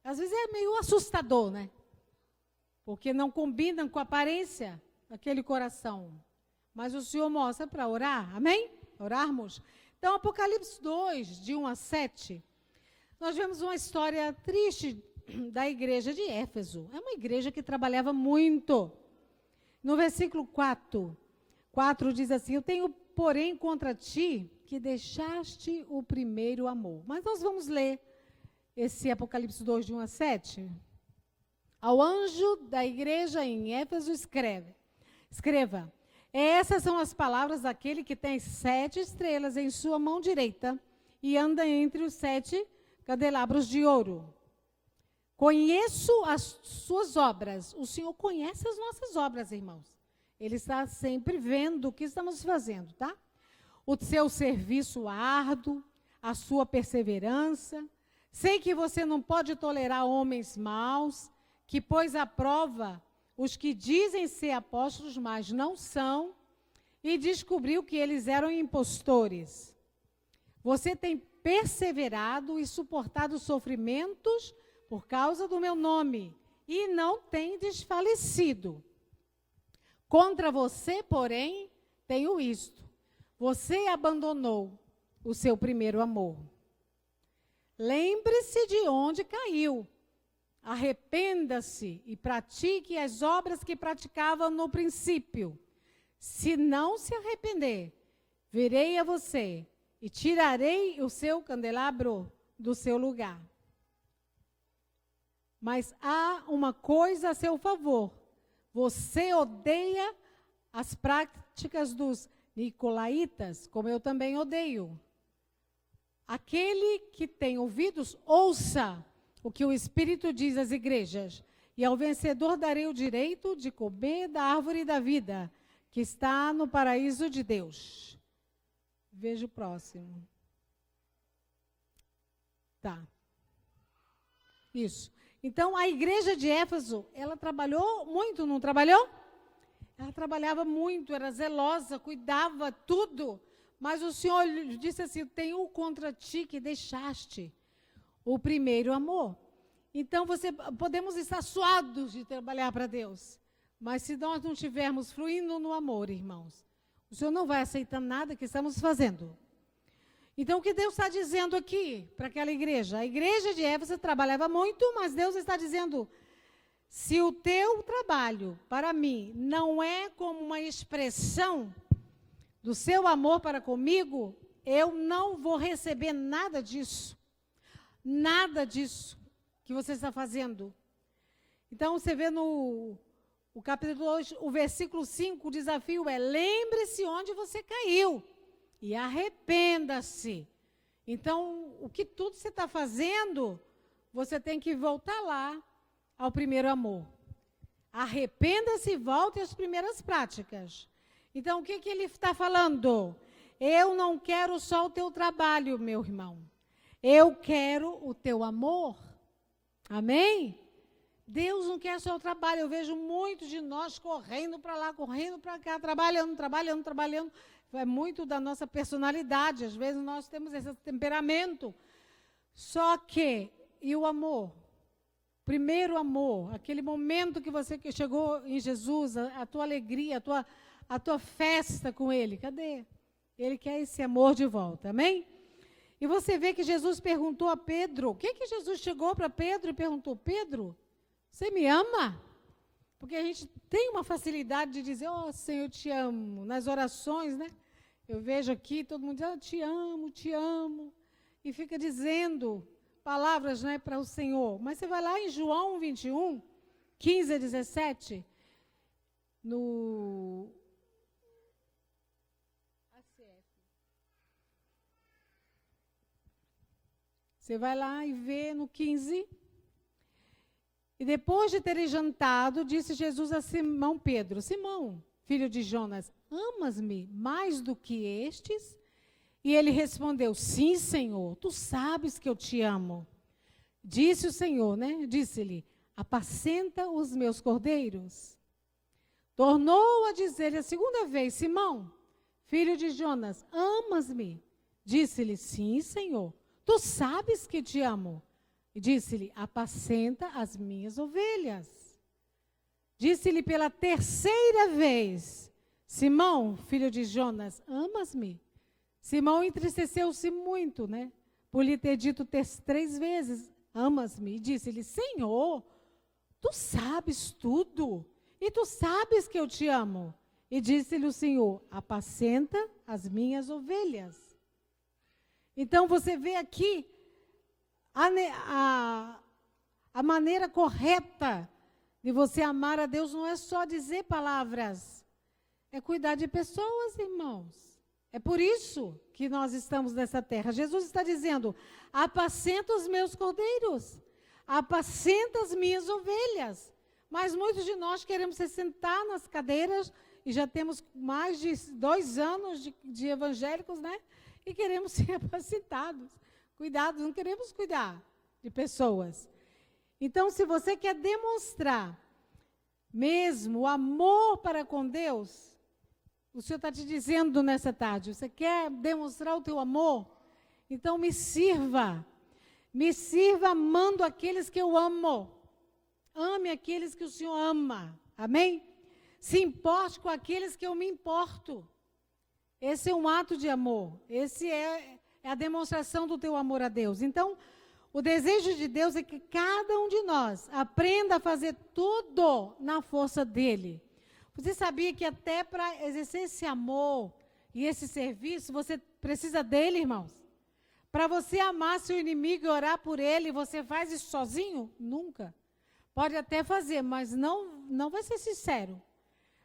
Às vezes é meio assustador, né? Porque não combinam com a aparência daquele coração. Mas o Senhor mostra para orar, amém? Orarmos. Então, Apocalipse 2, de 1-7, nós vemos uma história triste da igreja de Éfeso. É uma igreja que trabalhava muito. No versículo 4 diz assim, eu tenho, porém, contra ti, que deixaste o primeiro amor. Mas nós vamos ler esse Apocalipse 2, de 1-7. Ao anjo da igreja em Éfeso escreva, essas são as palavras daquele que tem 7 estrelas em sua mão direita e anda entre os 7 candelabros de ouro. Conheço as suas obras. O Senhor conhece as nossas obras, irmãos. Ele está sempre vendo o que estamos fazendo, tá? O seu serviço árduo, a sua perseverança. Sei que você não pode tolerar homens maus, que pôs à prova os que dizem ser apóstolos, mas não são, e descobriu que eles eram impostores. Você tem perseverado e suportado sofrimentos por causa do meu nome, e não tem desfalecido. Contra você, porém, tenho isto: você abandonou o seu primeiro amor. Lembre-se de onde caiu. Arrependa-se e pratique as obras que praticava no princípio. Se não se arrepender, virei a você e tirarei o seu candelabro do seu lugar. Mas há uma coisa a seu favor. Você odeia as práticas dos nicolaítas, como eu também odeio. Aquele que tem ouvidos, ouça o que o Espírito diz às igrejas. E ao vencedor darei o direito de comer da árvore da vida, que está no paraíso de Deus. Veja o próximo. Tá. Isso. Então, a igreja de Éfeso, ela trabalhou muito, não trabalhou? Ela trabalhava muito, era zelosa, cuidava tudo. Mas o Senhor disse assim: tenho contra ti que deixaste o primeiro amor. Então, podemos estar suados de trabalhar para Deus. Mas se nós não estivermos fluindo no amor, irmãos, o Senhor não vai aceitar nada que estamos fazendo. Então, o que Deus está dizendo aqui para aquela igreja? A igreja de Éfeso trabalhava muito, mas Deus está dizendo: se o teu trabalho para mim não é como uma expressão do seu amor para comigo, eu não vou receber nada disso. Nada disso que você está fazendo. Então, você vê no capítulo 2, o versículo 5, o desafio é: lembre-se onde você caiu e arrependa-se. Então, o que tudo você está fazendo, você tem que voltar lá ao primeiro amor. Arrependa-se e volte às primeiras práticas. Então, o que ele está falando? Eu não quero só o teu trabalho, meu irmão. Eu quero o teu amor. Amém? Deus não quer só o trabalho. Eu vejo muitos de nós correndo para lá, correndo para cá, trabalhando. É muito da nossa personalidade. Às vezes nós temos esse temperamento. Só que, e o amor? Primeiro amor, aquele momento que você chegou em Jesus, a tua alegria, a tua festa com Ele, cadê? Ele quer esse amor de volta, amém? E você vê que Jesus perguntou a Pedro, o que Jesus chegou para Pedro e perguntou: Pedro, você me ama? Porque a gente tem uma facilidade de dizer: oh, Senhor, eu te amo, nas orações, né? Eu vejo aqui, todo mundo diz: te amo, e fica dizendo palavras, né, para o Senhor. Mas você vai lá em João 21, 15 a 17, no... Você vai lá e vê no 15. E depois de terem jantado, disse Jesus a Simão Pedro: Simão, filho de Jonas, amas-me mais do que estes? E ele respondeu: sim, Senhor, tu sabes que eu te amo. Disse o Senhor, né? Disse-lhe: apacenta os meus cordeiros. Tornou a dizer-lhe a segunda vez: Simão, filho de Jonas, amas-me? Disse-lhe: sim, Senhor, tu sabes que te amo. E disse-lhe: apacenta as minhas ovelhas. Disse-lhe pela terceira vez: Simão, filho de Jonas, amas-me? Simão entristeceu-se muito, né? Por lhe ter dito 3 vezes: amas-me? E disse-lhe: Senhor, tu sabes tudo, e tu sabes que eu te amo. E disse-lhe o Senhor: apacenta as minhas ovelhas. Então, você vê aqui a maneira correta de você amar a Deus não é só dizer palavras, é cuidar de pessoas, irmãos. É por isso que nós estamos nessa terra. Jesus está dizendo: apacenta os meus cordeiros, apacenta as minhas ovelhas. Mas muitos de nós queremos se sentar nas cadeiras, e já temos mais de 2 anos de evangélicos, né? E queremos ser apacentados, cuidados, não queremos cuidar de pessoas. Então, se você quer demonstrar mesmo o amor para com Deus, o Senhor está te dizendo nessa tarde, você quer demonstrar o teu amor? Então me sirva amando aqueles que eu amo. Ame aqueles que o Senhor ama, amém? Se importe com aqueles que eu me importo. Esse é um ato de amor, esse é a demonstração do teu amor a Deus. Então, o desejo de Deus é que cada um de nós aprenda a fazer tudo na força dEle. Você sabia que até para exercer esse amor e esse serviço, você precisa dEle, irmãos? Para você amar seu inimigo e orar por ele, você faz isso sozinho? Nunca. Pode até fazer, mas não vai ser sincero.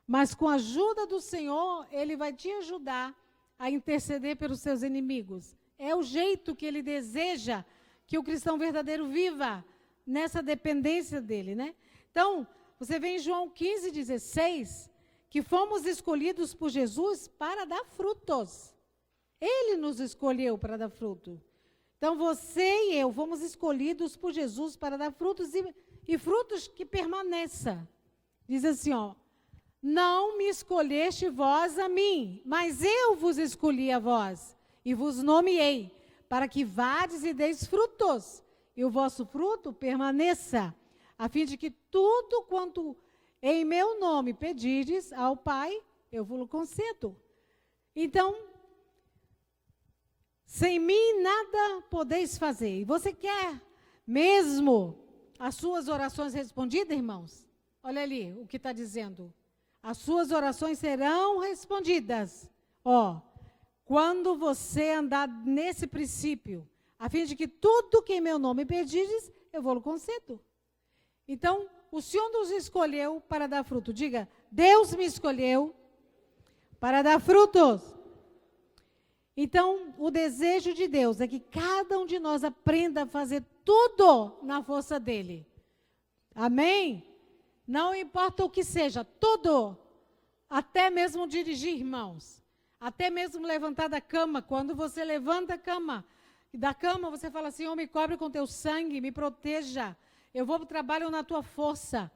Mas com a ajuda do Senhor, Ele vai te ajudar a interceder pelos seus inimigos. É o jeito que Ele deseja que o cristão verdadeiro viva nessa dependência dEle, né? Então, você vê em João 15:16, que fomos escolhidos por Jesus para dar frutos. Ele nos escolheu para dar fruto. Então, você e eu fomos escolhidos por Jesus para dar frutos e frutos que permaneçam. Diz assim, ó: não me escolheste vós a mim, mas eu vos escolhi a vós e vos nomeei, para que vades e deis frutos, e o vosso fruto permaneça, a fim de que tudo quanto em meu nome pedirdes ao Pai, eu vos concedo. Então, sem mim nada podeis fazer. E você quer mesmo as suas orações respondidas, irmãos? Olha ali o que está dizendo. As suas orações serão respondidas. Ó, quando você andar nesse princípio, a fim de que tudo que em meu nome pedires, eu vou lhe concedo. Então, o Senhor nos escolheu para dar fruto. Diga: Deus me escolheu para dar frutos. Então, o desejo de Deus é que cada um de nós aprenda a fazer tudo na força dEle. Amém? Não importa o que seja, tudo. Até mesmo dirigir, irmãos. Até mesmo levantar da cama. Quando você levanta da cama, você fala assim: Senhor, me cobre com teu sangue, me proteja. Eu vou para o trabalho na tua força.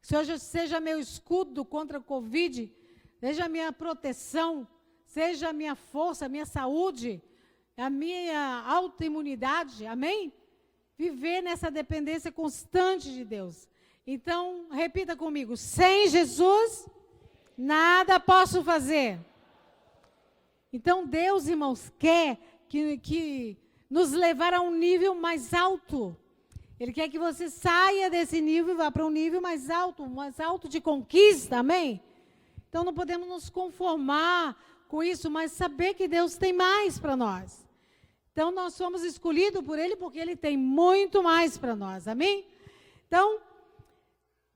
Senhor, seja meu escudo contra a Covid, seja a minha proteção, seja a minha força, a minha saúde, a minha autoimunidade, amém? Viver nessa dependência constante de Deus. Então, repita comigo: sem Jesus, nada posso fazer. Então, Deus, irmãos, quer que nos levar a um nível mais alto. Ele quer que você saia desse nível e vá para um nível mais alto de conquista, amém? Então, não podemos nos conformar com isso, mas saber que Deus tem mais para nós. Então, nós somos escolhidos por Ele porque Ele tem muito mais para nós, amém? Então,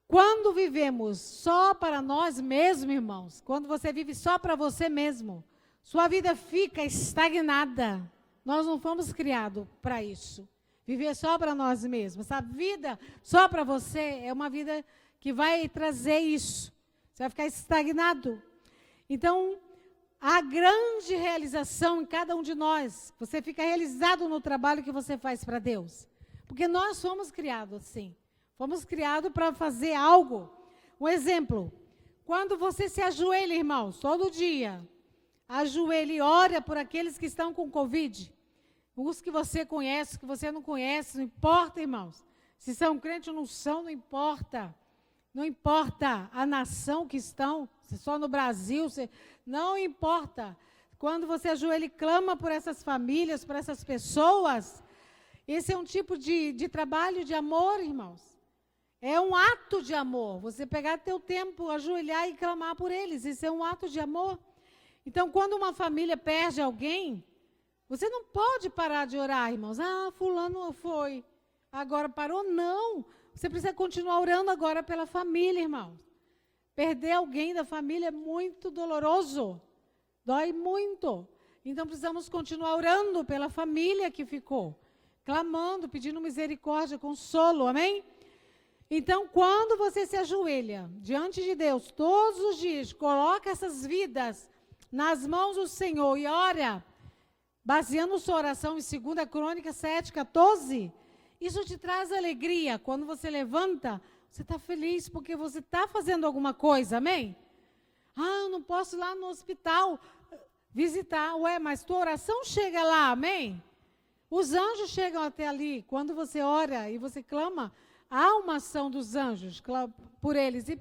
quando vivemos só para nós mesmos, irmãos, quando você vive só para você mesmo, sua vida fica estagnada. Nós não fomos criados para isso. Viver só para nós mesmos. Essa vida só para você é uma vida que vai trazer isso. Você vai ficar estagnado. Então, a grande realização em cada um de nós, você fica realizado no trabalho que você faz para Deus. Porque nós fomos criados assim. Fomos criados para fazer algo. Um exemplo, quando você se ajoelha, irmãos, todo dia, ajoelha e ora por aqueles que estão com Covid. Os que você conhece, os que você não conhece, não importa, irmãos. Se são crentes ou não são, não importa. Não importa a nação que estão, se só no Brasil, não importa. Quando você ajoelha e clama por essas famílias, por essas pessoas, esse é um tipo de trabalho de amor, irmãos. É um ato de amor. Você pegar teu tempo, ajoelhar e clamar por eles. Isso é um ato de amor. Então, quando uma família perde alguém, você não pode parar de orar, irmãos. Ah, fulano foi, agora parou. Não. Você precisa continuar orando agora pela família, irmãos. Perder alguém da família é muito doloroso. Dói muito. Então precisamos continuar orando pela família que ficou, clamando, pedindo misericórdia, consolo, amém? Então, quando você se ajoelha diante de Deus, todos os dias, coloca essas vidas nas mãos do Senhor e ora, baseando sua oração em 2 Crônicas 7:14, isso te traz alegria. Quando você levanta, você está feliz porque você está fazendo alguma coisa, amém? Eu não posso ir lá no hospital visitar. Ué, mas tua oração chega lá, amém? Os anjos chegam até ali. Quando você ora e você clama, há uma ação dos anjos por eles e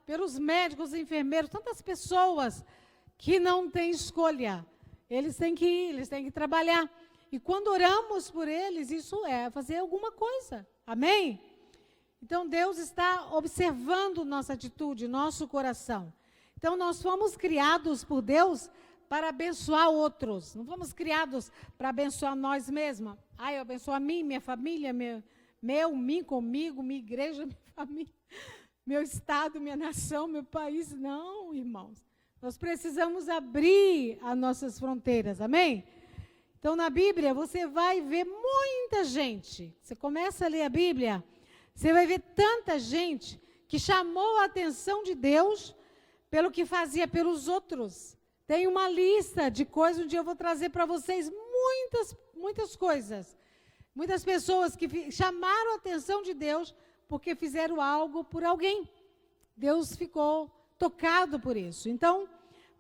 pelos médicos, enfermeiros, tantas pessoas que não têm escolha. Eles têm que ir, eles têm que trabalhar. E quando oramos por eles, isso é fazer alguma coisa. Amém? Então, Deus está observando nossa atitude, nosso coração. Então, nós fomos criados por Deus para abençoar outros. Não fomos criados para abençoar nós mesmos. Eu abençoo a mim, minha família, mim, comigo, minha igreja, minha família, meu estado, minha nação, meu país. Não, irmãos. Nós precisamos abrir as nossas fronteiras, amém? Então, na Bíblia, você vai ver muita gente. Você começa a ler a Bíblia, você vai ver tanta gente que chamou a atenção de Deus pelo que fazia pelos outros. Tem uma lista de coisas, um dia eu vou trazer para vocês muitas coisas. Muitas pessoas que chamaram a atenção de Deus porque fizeram algo por alguém. Deus ficou tocado por isso. Então,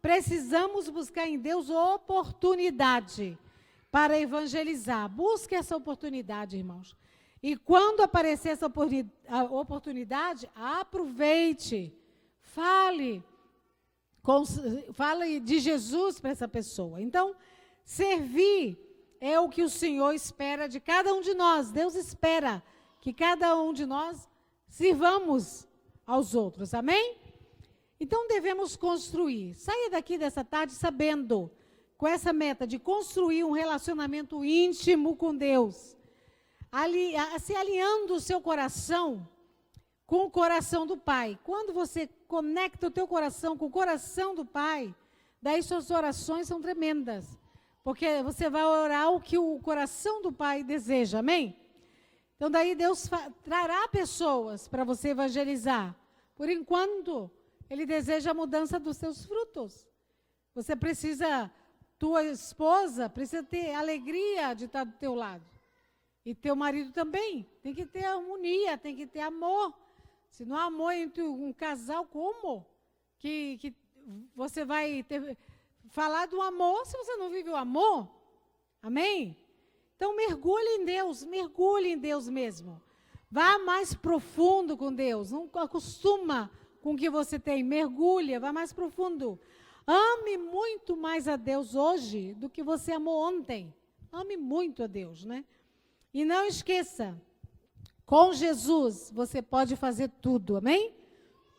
precisamos buscar em Deus oportunidade para evangelizar. Busque essa oportunidade, irmãos. E quando aparecer essa oportunidade, aproveite. Fale de Jesus para essa pessoa. Então, servir é o que o Senhor espera de cada um de nós. Deus espera que cada um de nós sirvamos aos outros. Amém? Então, devemos construir. Saia daqui dessa tarde sabendo, com essa meta de construir um relacionamento íntimo com Deus. Se alinhando o seu coração com o coração do Pai. Quando você conecta o teu coração com o coração do Pai, daí suas orações são tremendas. Porque você vai orar o que o coração do Pai deseja. Amém? Então, daí Deus trará pessoas para você evangelizar. Por enquanto, Ele deseja a mudança dos seus frutos. Você precisa, tua esposa precisa ter alegria de estar do teu lado. E teu marido também. Tem que ter harmonia, tem que ter amor. Se não há amor entre um casal, como que você vai falar do amor se você não vive o amor? Amém? Então, mergulhe em Deus mesmo. Vá mais profundo com Deus. Não acostuma com o que você tem. Mergulha, vá mais profundo. Ame muito mais a Deus hoje do que você amou ontem. Ame muito a Deus, né? E não esqueça, com Jesus você pode fazer tudo, amém?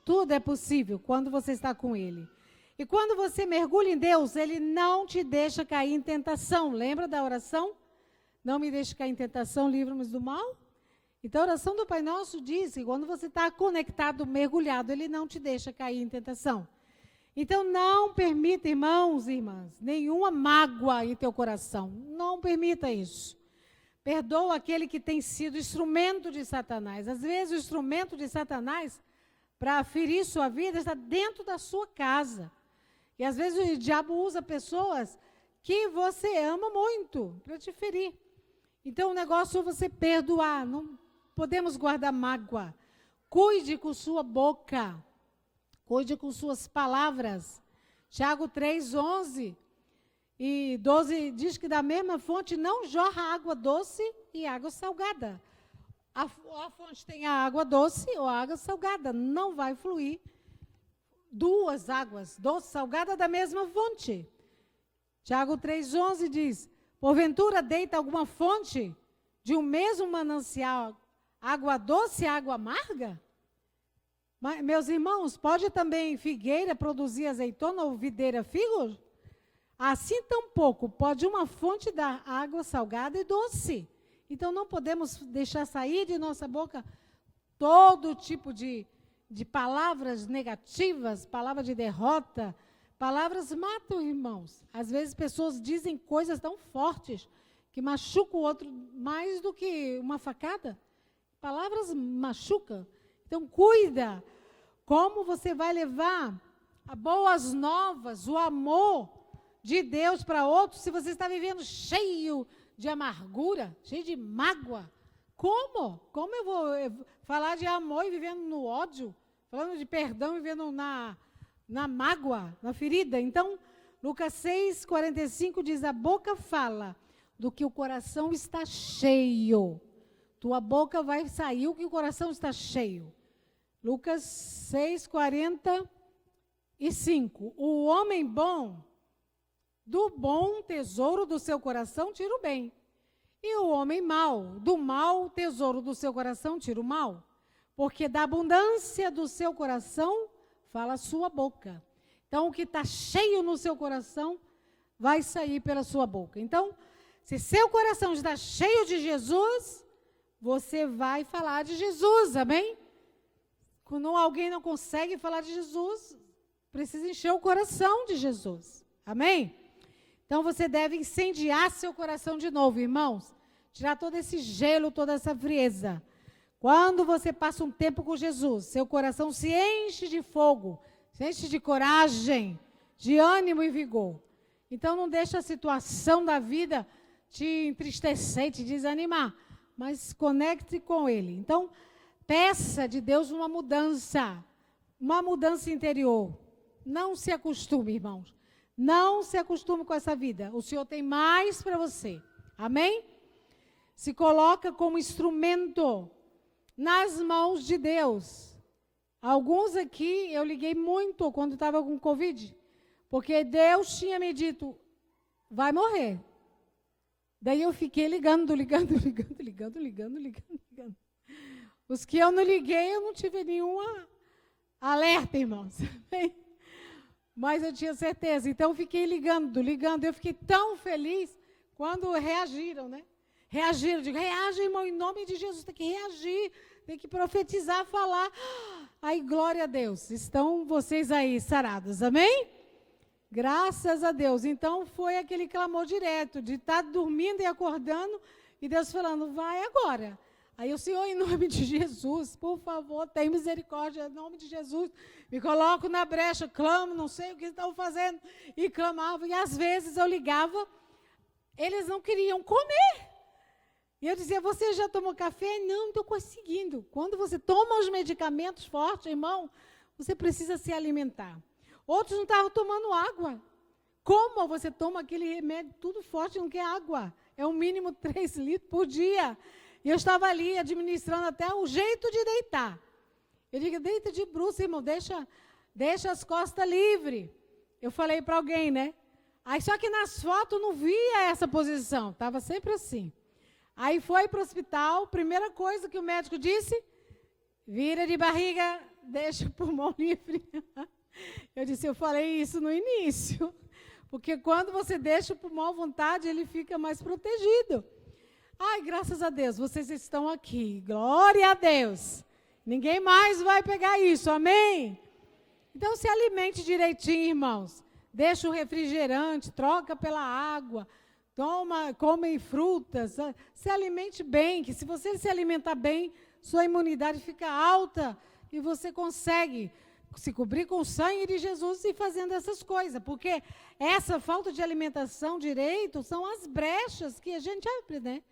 Tudo é possível quando você está com Ele. E quando você mergulha em Deus, Ele não te deixa cair em tentação. Lembra da oração? Não me deixe cair em tentação, livra-me do mal. Então a oração do Pai Nosso diz que quando você está conectado, mergulhado, Ele não te deixa cair em tentação. Então não permita, irmãos e irmãs, nenhuma mágoa em teu coração. Não permita isso. Perdoa aquele que tem sido instrumento de Satanás. Às vezes o instrumento de Satanás para ferir sua vida está dentro da sua casa. E às vezes o diabo usa pessoas que você ama muito para te ferir. Então o negócio é você perdoar. Não podemos guardar mágoa. Cuide com sua boca. Cuide com suas palavras. Tiago 3:11 e 12 diz que da mesma fonte não jorra água doce e água salgada. A fonte tem a água doce ou a água salgada. Não vai fluir duas águas, doce e salgada, da mesma fonte. Tiago 3:11 diz, porventura deita alguma fonte de um mesmo manancial água doce e água amarga? Mas, meus irmãos, pode também figueira produzir azeitona ou videira figos? Assim tampouco pode uma fonte dar água salgada e doce. Então não podemos deixar sair de nossa boca todo tipo de palavras negativas, palavra de derrota, Palavras matam, irmãos. Às vezes pessoas dizem coisas tão fortes que machucam o outro mais do que uma facada. Palavras machucam. Então, cuida como você vai levar a boas novas, o amor de Deus para outros, se você está vivendo cheio de amargura, cheio de mágoa. Como? Como eu vou falar de amor e vivendo no ódio? Falando de perdão e vivendo na mágoa, na ferida? Então, Lucas 6:45 diz, a boca fala do que o coração está cheio. Tua boca vai sair o que o coração está cheio. Lucas 6:45. O homem bom, do bom tesouro do seu coração, tira o bem. E o homem mau, do mau tesouro do seu coração, tira o mal. Porque da abundância do seu coração, fala a sua boca. Então, o que está cheio no seu coração, vai sair pela sua boca. Então, se seu coração está cheio de Jesus, você vai falar de Jesus, amém? Quando alguém não consegue falar de Jesus, precisa encher o coração de Jesus, amém? Então, você deve incendiar seu coração de novo, irmãos. Tirar todo esse gelo, toda essa frieza. Quando você passa um tempo com Jesus, seu coração se enche de fogo, se enche de coragem, de ânimo e vigor. Então, não deixa a situação da vida te entristecer, te desanimar, mas conecte com Ele. Então, peça de Deus uma mudança interior. Não se acostume, irmãos. Não se acostume com essa vida. O Senhor tem mais para você. Amém? Se coloca como instrumento nas mãos de Deus. Alguns aqui, eu liguei muito quando estava com Covid, porque Deus tinha me dito, vai morrer. Daí eu fiquei ligando. Os que eu não liguei, eu não tive nenhuma alerta, irmãos. Mas eu tinha certeza. Então, eu fiquei ligando. Eu fiquei tão feliz quando reagiram, né? Reagiram. Eu digo, reage, irmão, em nome de Jesus. Tem que reagir, tem que profetizar, falar. Aí, glória a Deus. Estão vocês aí sarados, amém? Graças a Deus. Então, foi aquele clamor direto, de estar dormindo e acordando, e Deus falando, vai agora. Aí o Senhor, em nome de Jesus, por favor, tem misericórdia, em nome de Jesus, me coloco na brecha, clamo, não sei o que estão fazendo, e clamava, e às vezes eu ligava, eles não queriam comer. E eu dizia, você já tomou café? Não estou conseguindo. Quando você toma os medicamentos fortes, irmão, você precisa se alimentar. Outros não estavam tomando água. Como você toma aquele remédio tudo forte e não quer água? É o mínimo 3 litros por dia. E eu estava ali administrando até o jeito de deitar. Eu digo, deita de bruços, irmão, deixa as costas livres. Eu falei para alguém, né? Aí só que nas fotos não via essa posição, estava sempre assim. Aí foi para o hospital, primeira coisa que o médico disse, vira de barriga, deixa o pulmão livre. Eu falei isso no início, porque quando você deixa o pulmão à vontade, ele fica mais protegido. Ai, graças a Deus, vocês estão aqui. Glória a Deus. Ninguém mais vai pegar isso, amém? Então, se alimente direitinho, irmãos. Deixa o refrigerante, troca pela água, come frutas. Se alimente bem, que se você se alimentar bem, sua imunidade fica alta e você consegue se cobrir com o sangue de Jesus e fazendo essas coisas. Porque essa falta de alimentação direito são as brechas que a gente abre, né?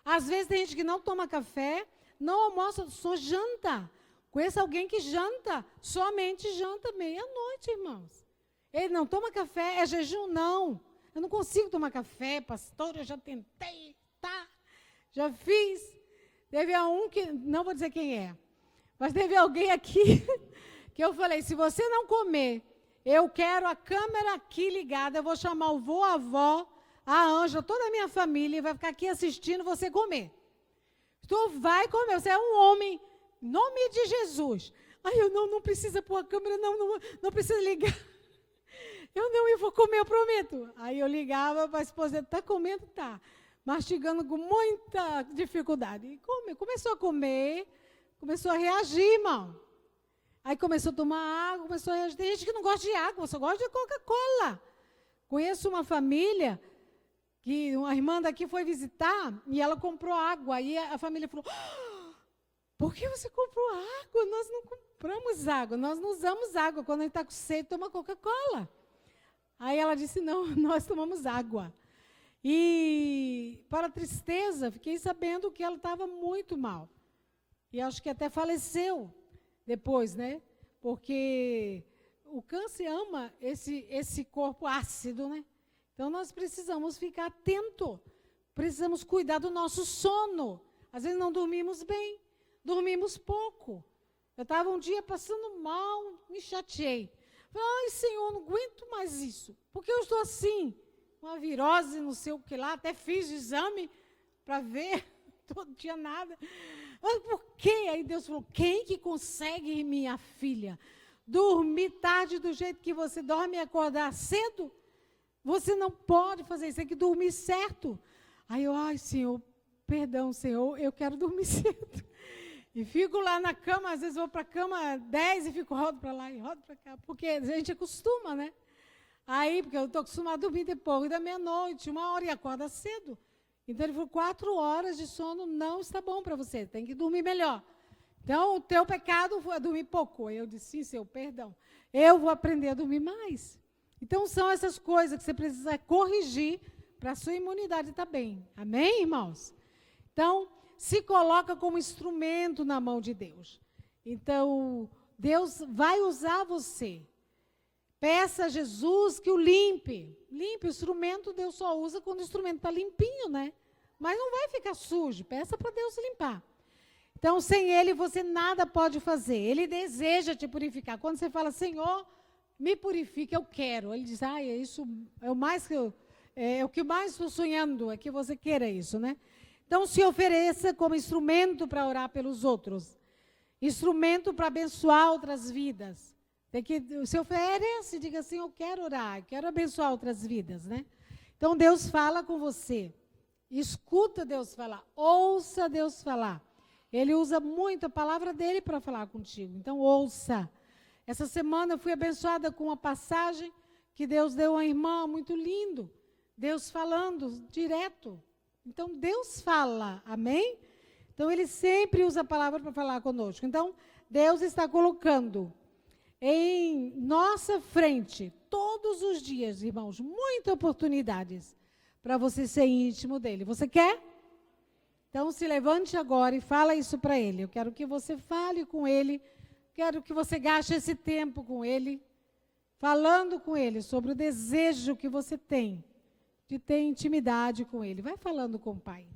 Às vezes tem gente que não toma café, não almoça, só janta. Conheço alguém que janta, somente janta meia-noite, irmãos. Ele não toma café, é jejum? Não. Eu não consigo tomar café, pastor, eu já tentei, tá? Já fiz. Teve um que, não vou dizer quem é, mas teve alguém aqui que eu falei, se você não comer, eu quero a câmera aqui ligada, eu vou chamar o vô, a avó, a Ângela, toda a minha família, vai ficar aqui assistindo você comer. Tu vai comer, você é um homem, em nome de Jesus. Aí eu não precisa pôr a câmera, não precisa ligar. Eu vou comer, eu prometo. Aí eu ligava para a esposa, está comendo? Tá. Mastigando com muita dificuldade. E começou a comer, começou a reagir, irmão. Aí começou a tomar água, começou a reagir. Tem gente que não gosta de água, só gosta de Coca-Cola. Conheço uma família que uma irmã daqui foi visitar e ela comprou água. Aí a família falou, por que você comprou água? Nós não compramos água, nós não usamos água. Quando a gente está com sede, toma Coca-Cola. Aí ela disse, não, nós tomamos água. E, para a tristeza, fiquei sabendo que ela estava muito mal. E acho que até faleceu depois, né? Porque o câncer ama esse corpo ácido, né? Então, nós precisamos ficar atento. Precisamos cuidar do nosso sono. Às vezes, não dormimos bem, dormimos pouco. Eu estava um dia passando mal, me chateei. Falei, ai, Senhor, não aguento mais isso. Por que eu estou assim? Uma virose, não sei o que lá, até fiz o exame para ver, não tinha nada. Mas por quê? Aí Deus falou, quem que consegue, minha filha, dormir tarde do jeito que você dorme e acordar cedo? Você não pode fazer isso, tem que dormir certo. Aí eu, ai, Senhor, perdão, Senhor, eu quero dormir cedo. E fico lá na cama, às vezes vou para a cama 10 e fico, rodo para lá e rodo para cá, porque a gente acostuma, né? Aí, porque eu estou acostumada a dormir depois da meia-noite, 1 hora, e acorda cedo. Então, ele falou, 4 horas de sono não está bom para você, tem que dormir melhor. Então, o teu pecado foi dormir pouco. Eu disse, sim, Senhor, perdão. Eu vou aprender a dormir mais. Então, são essas coisas que você precisa corrigir para a sua imunidade estar bem. Amém, irmãos? Então, se coloca como instrumento na mão de Deus. Então, Deus vai usar você. Peça a Jesus que o limpe. Limpe o instrumento, Deus só usa quando o instrumento está limpinho, né? Mas não vai ficar sujo. Peça para Deus limpar. Então, sem Ele, você nada pode fazer. Ele deseja te purificar. Quando você fala, Senhor, me purifique, eu quero. Ele diz, isso é o mais que o que mais estou sonhando, é que você queira isso, né? Então, se ofereça como instrumento para orar pelos outros. Instrumento para abençoar outras vidas. Tem que se oferece, diga assim, eu quero orar, eu quero abençoar outras vidas, né? Então, Deus fala com você. Escuta Deus falar. Ouça Deus falar. Ele usa muito a palavra dele para falar contigo. Então, ouça. Essa semana eu fui abençoada com uma passagem que Deus deu a uma irmã, muito lindo. Deus falando direto. Então, Deus fala, amém? Então, Ele sempre usa a palavra para falar conosco. Então, Deus está colocando em nossa frente, todos os dias, irmãos, muitas oportunidades para você ser íntimo dEle. Você quer? Então, se levante agora e fala isso para Ele. Eu quero que você fale com Ele, quero que você gaste esse tempo com Ele, falando com Ele sobre o desejo que você tem de ter intimidade com Ele. Vai falando com o Pai.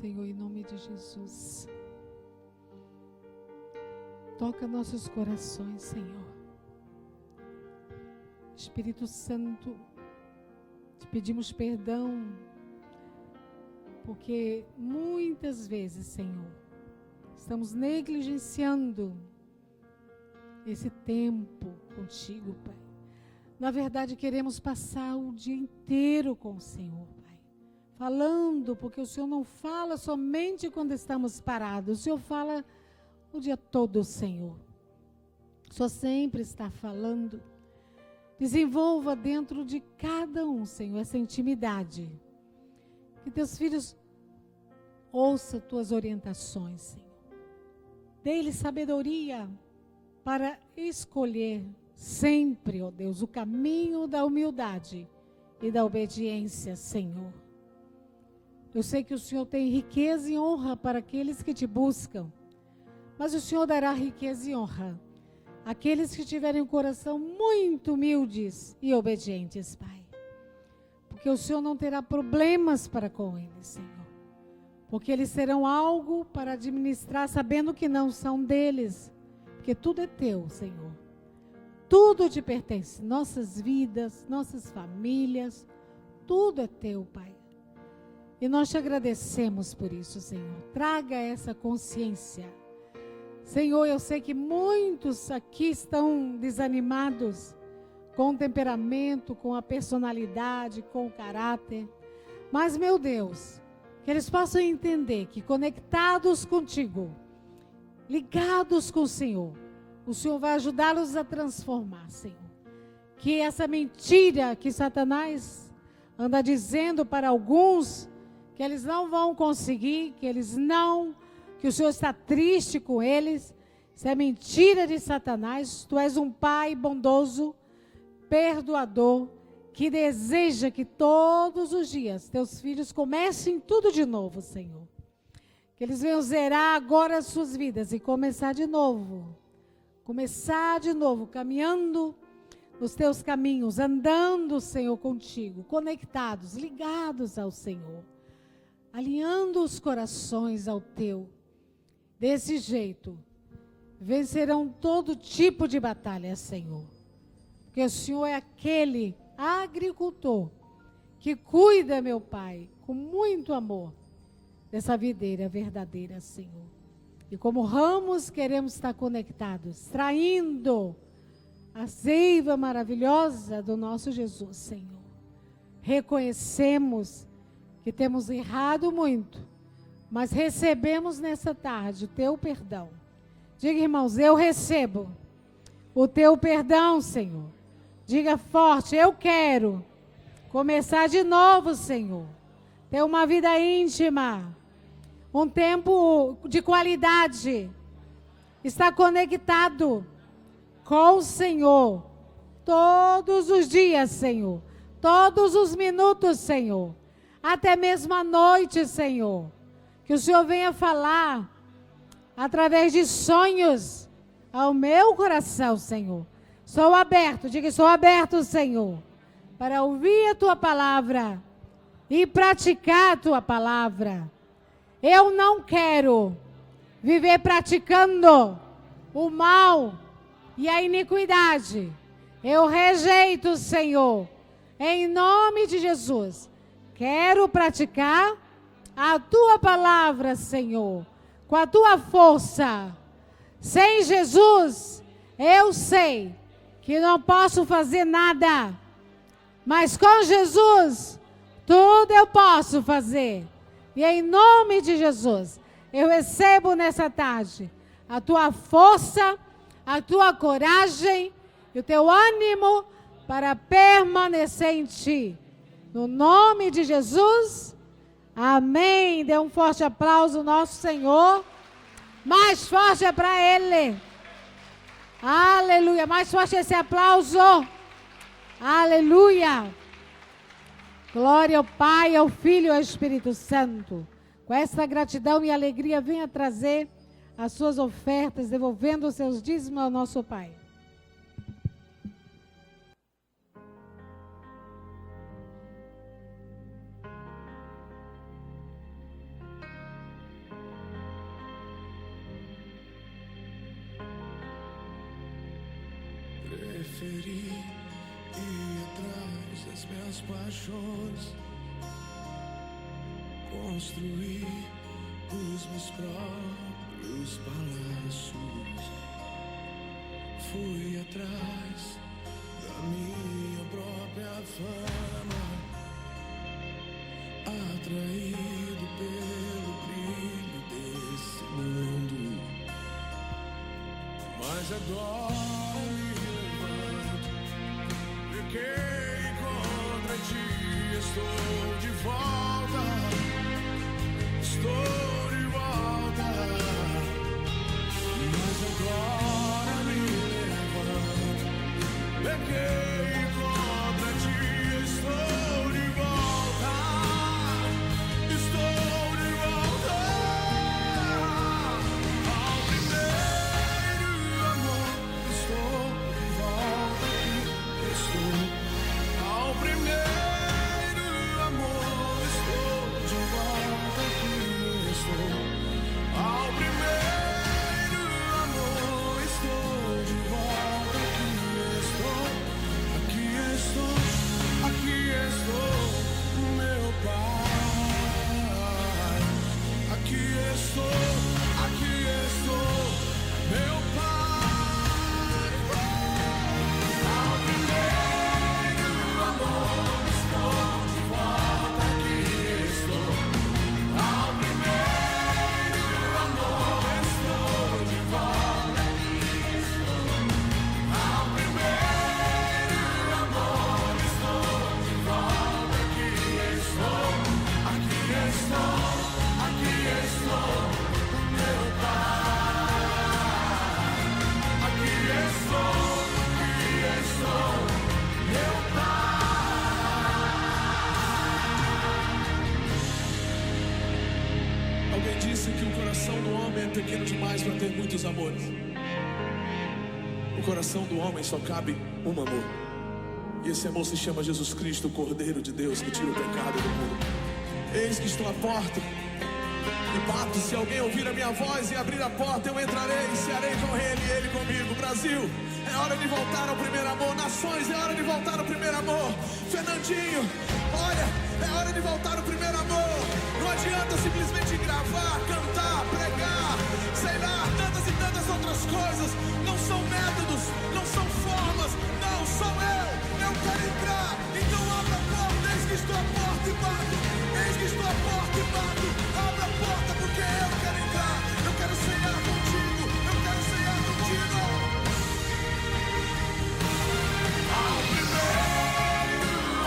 Senhor, em nome de Jesus. Toca nossos corações, Senhor. Espírito Santo, te pedimos perdão, porque muitas vezes, Senhor, estamos negligenciando esse tempo contigo, Pai. Na verdade, queremos passar o dia inteiro com o Senhor, Pai. Falando, porque o Senhor não fala somente quando estamos parados. O Senhor fala o dia todo, Senhor. O Senhor sempre está falando. Desenvolva dentro de cada um, Senhor, essa intimidade. Que teus filhos ouçam tuas orientações, Senhor. Dê-lhes sabedoria para escolher sempre, ó Deus, o caminho da humildade e da obediência, Senhor. Eu sei que o Senhor tem riqueza e honra para aqueles que te buscam, mas o Senhor dará riqueza e honra àqueles que tiverem um coração muito humildes e obedientes, Pai. Porque o Senhor não terá problemas para com eles, Senhor. Porque eles terão algo para administrar, sabendo que não são deles. Porque tudo é teu, Senhor. Tudo te pertence. Nossas vidas, nossas famílias, tudo é teu, Pai. E nós te agradecemos por isso, Senhor. Traga essa consciência. Senhor, eu sei que muitos aqui estão desanimados com o temperamento, com a personalidade, com o caráter. Mas, meu Deus, que eles possam entender que conectados contigo, ligados com o Senhor vai ajudá-los a transformar, Senhor. Que essa mentira que Satanás anda dizendo para alguns, que eles não vão conseguir, que o Senhor está triste com eles, isso é mentira de Satanás. Tu és um Pai bondoso, perdoador, que deseja que todos os dias teus filhos comecem tudo de novo, Senhor. Que eles venham zerar agora as suas vidas e começar de novo. Começar de novo, caminhando nos teus caminhos, andando, Senhor, contigo, conectados, ligados ao Senhor, alinhando os corações ao teu. Desse jeito, vencerão todo tipo de batalha, Senhor. Porque o Senhor é aquele agricultor que cuida, meu Pai, com muito amor, dessa videira verdadeira, Senhor. E como ramos, queremos estar conectados, traindo a seiva maravilhosa do nosso Jesus, Senhor. Reconhecemos que temos errado muito, mas recebemos nessa tarde o teu perdão. Diga, irmãos, eu recebo o teu perdão, Senhor. Diga forte, eu quero começar de novo, Senhor. Ter uma vida íntima. Um tempo de qualidade, está conectado com o Senhor, todos os dias, Senhor, todos os minutos, Senhor, até mesmo à noite, Senhor, que o Senhor venha falar, através de sonhos, ao meu coração, Senhor. Sou aberto, diga, sou aberto, Senhor, para ouvir a Tua palavra e praticar a Tua palavra. Eu não quero viver praticando o mal e a iniquidade. Eu rejeito, Senhor, em nome de Jesus. Quero praticar a Tua palavra, Senhor, com a Tua força. Sem Jesus, eu sei que não posso fazer nada, mas com Jesus, tudo eu posso fazer. E em nome de Jesus, eu recebo nessa tarde a Tua força, a Tua coragem e o Teu ânimo para permanecer em Ti. No nome de Jesus, amém. Dê um forte aplauso ao nosso Senhor. Mais forte é para Ele. Aleluia. Mais forte esse aplauso. Aleluia. Glória ao Pai, ao Filho e ao Espírito Santo. Com essa gratidão e alegria, venha trazer as suas ofertas, devolvendo os seus dízimos ao nosso Pai. Preferi ir atrás das minhas paixões, construir os meus próprios palácios. Fui atrás da minha própria fama, atraído pelo brilho desse mundo. Mas agora me levanto, pequei contra ti, estou de volta, estou de volta. Mas agora me levanto, pequei contra ti, estou de volta, estou de volta. Ao primeiro amor, estou de volta aqui, estou. Ao primeiro amor, estou de volta aqui, estou. Ao primeiro amor, estou de volta aqui, estou. Aqui estou, meu Pai. Aqui estou, meu Pai. Ao primeiro amor, estou de volta, aqui estou. Ao primeiro amor, estou de volta, aqui estou. Ao primeiro amor, estou de volta, aqui estou. Aqui estou, meu Pai. Aqui estou, meu Pai. Alguém disse que o coração do homem é pequeno demais para ter muitos amores. O coração do homem só cabe um amor. E esse amor se chama Jesus Cristo, o Cordeiro de Deus que tira o pecado do mundo. Eis que estou à porta e bato. Se alguém ouvir a minha voz e abrir a porta, eu entrarei e cearei com ele e ele comigo. Brasil, é hora de voltar ao primeiro amor. Nações, é hora de voltar ao primeiro amor. Fernandinho, olha, é hora de voltar ao primeiro amor. Não adianta simplesmente gravar, cantar, pregar, sei lá, tantas e tantas outras coisas. Não são métodos, não são formas, não, sou eu quero entrar. Então abra a porta, eis que estou à porta e bato. Eis que estou à porta e bato. Abra a porta porque eu quero entrar. Eu quero ceiar contigo, eu quero ceiar contigo. Ao primeiro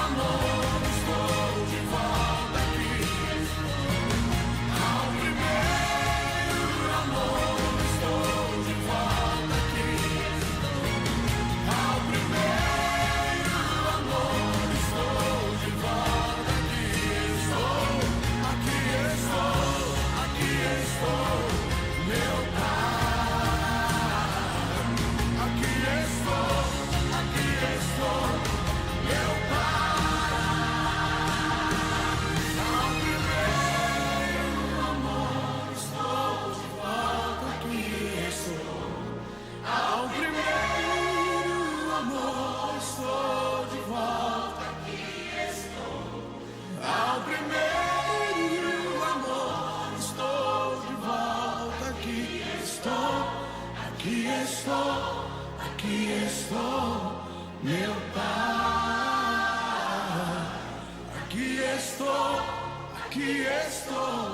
amor, estou de volta aqui. Ao primeiro amor, estou de volta aqui. Ao primeiro amor, estou de volta aqui. Aqui estou, meu Pai. Aqui estou, meu Pai. Ao primeiro amor, estou de volta, aqui estou. Ao primeiro amor, estou de volta, aqui estou. Ao primeiro amor, estou de volta, aqui estou. Aqui estou, meu Pai. Aqui estou,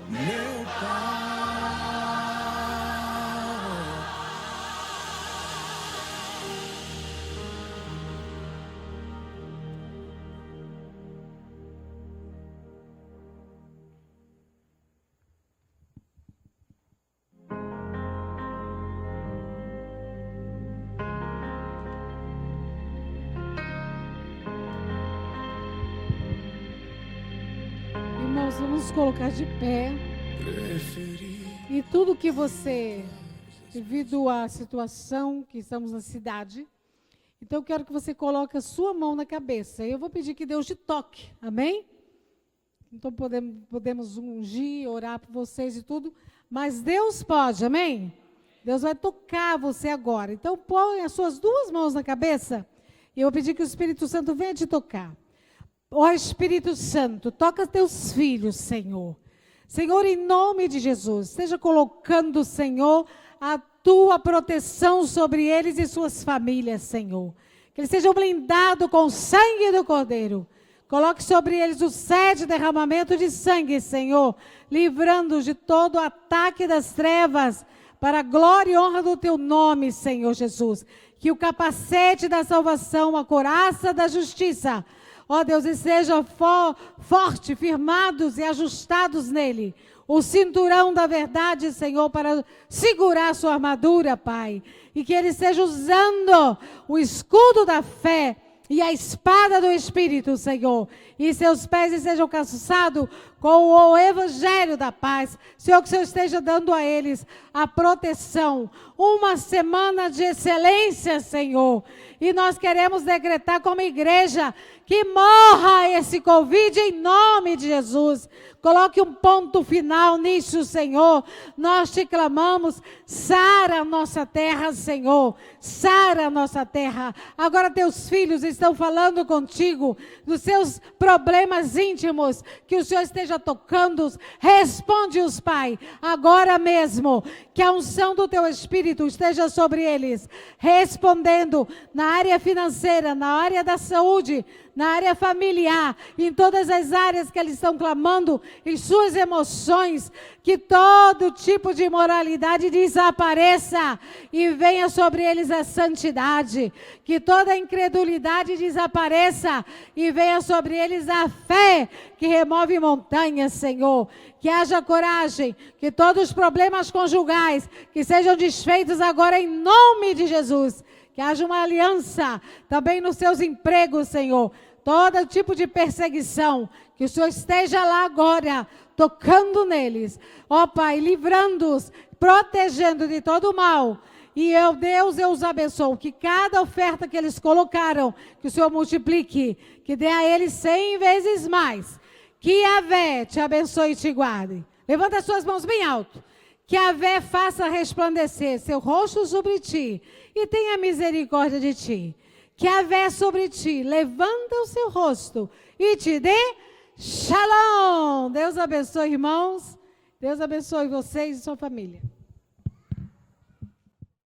meu Pai. Irmãos, vamos nos colocar de pé. E tudo que você, devido à situação que estamos na cidade, então eu quero que você coloque a sua mão na cabeça. Eu vou pedir que Deus te toque, amém? Então podemos ungir, orar por vocês e tudo, mas Deus pode, amém? Deus vai tocar você agora. Então, põe as suas duas mãos na cabeça e eu vou pedir que o Espírito Santo venha te tocar. Ó Espírito Santo, toca teus filhos, Senhor. Senhor, em nome de Jesus, esteja colocando, Senhor, a tua proteção sobre eles e suas famílias, Senhor. Que eles sejam blindados com o sangue do Cordeiro. Coloque sobre eles o sede derramamento de sangue, Senhor, livrando-os de todo ataque das trevas, para a glória e honra do teu nome, Senhor Jesus. Que o capacete da salvação, a couraça da justiça, ó Deus, e sejam forte, firmados e ajustados nele. O cinturão da verdade, Senhor, para segurar a sua armadura, Pai. E que ele esteja usando o escudo da fé e a espada do Espírito, Senhor. E seus pés sejam calçados com o evangelho da paz. Senhor, que o Senhor esteja dando a eles a proteção. Uma semana de excelência, Senhor. E nós queremos decretar como igreja que morra esse Covid em nome de Jesus. Coloque um ponto final nisso, Senhor. Nós te clamamos, sara a nossa terra, Senhor. Sara a nossa terra. Agora teus filhos estão falando contigo dos seus problemas íntimos, que o Senhor esteja tocando-os. Responde-os, Pai, agora mesmo. Que a unção do teu Espírito esteja sobre eles, respondendo na área financeira, na área da saúde, na área familiar, em todas as áreas que eles estão clamando, em suas emoções, que todo tipo de imoralidade desapareça e venha sobre eles a santidade, que toda incredulidade desapareça e venha sobre eles a fé que remove montanhas, Senhor. Que haja coragem, que todos os problemas conjugais que sejam desfeitos agora em nome de Jesus. Que haja uma aliança também nos seus empregos, Senhor. Todo tipo de perseguição, que o Senhor esteja lá agora, tocando neles. Ó Pai, livrando-os, protegendo de todo o mal. E eu, Deus, eu os abençoo. Que cada oferta que eles colocaram, que o Senhor multiplique. Que dê a eles 100 vezes mais. Que Yahvé te abençoe e te guarde. Levanta as suas mãos bem alto. Que Yahvé faça resplandecer seu rosto sobre ti e tenha misericórdia de ti. Que Yahvé sobre ti levanta o seu rosto e te dê shalom. Deus abençoe, irmãos. Deus abençoe vocês e sua família.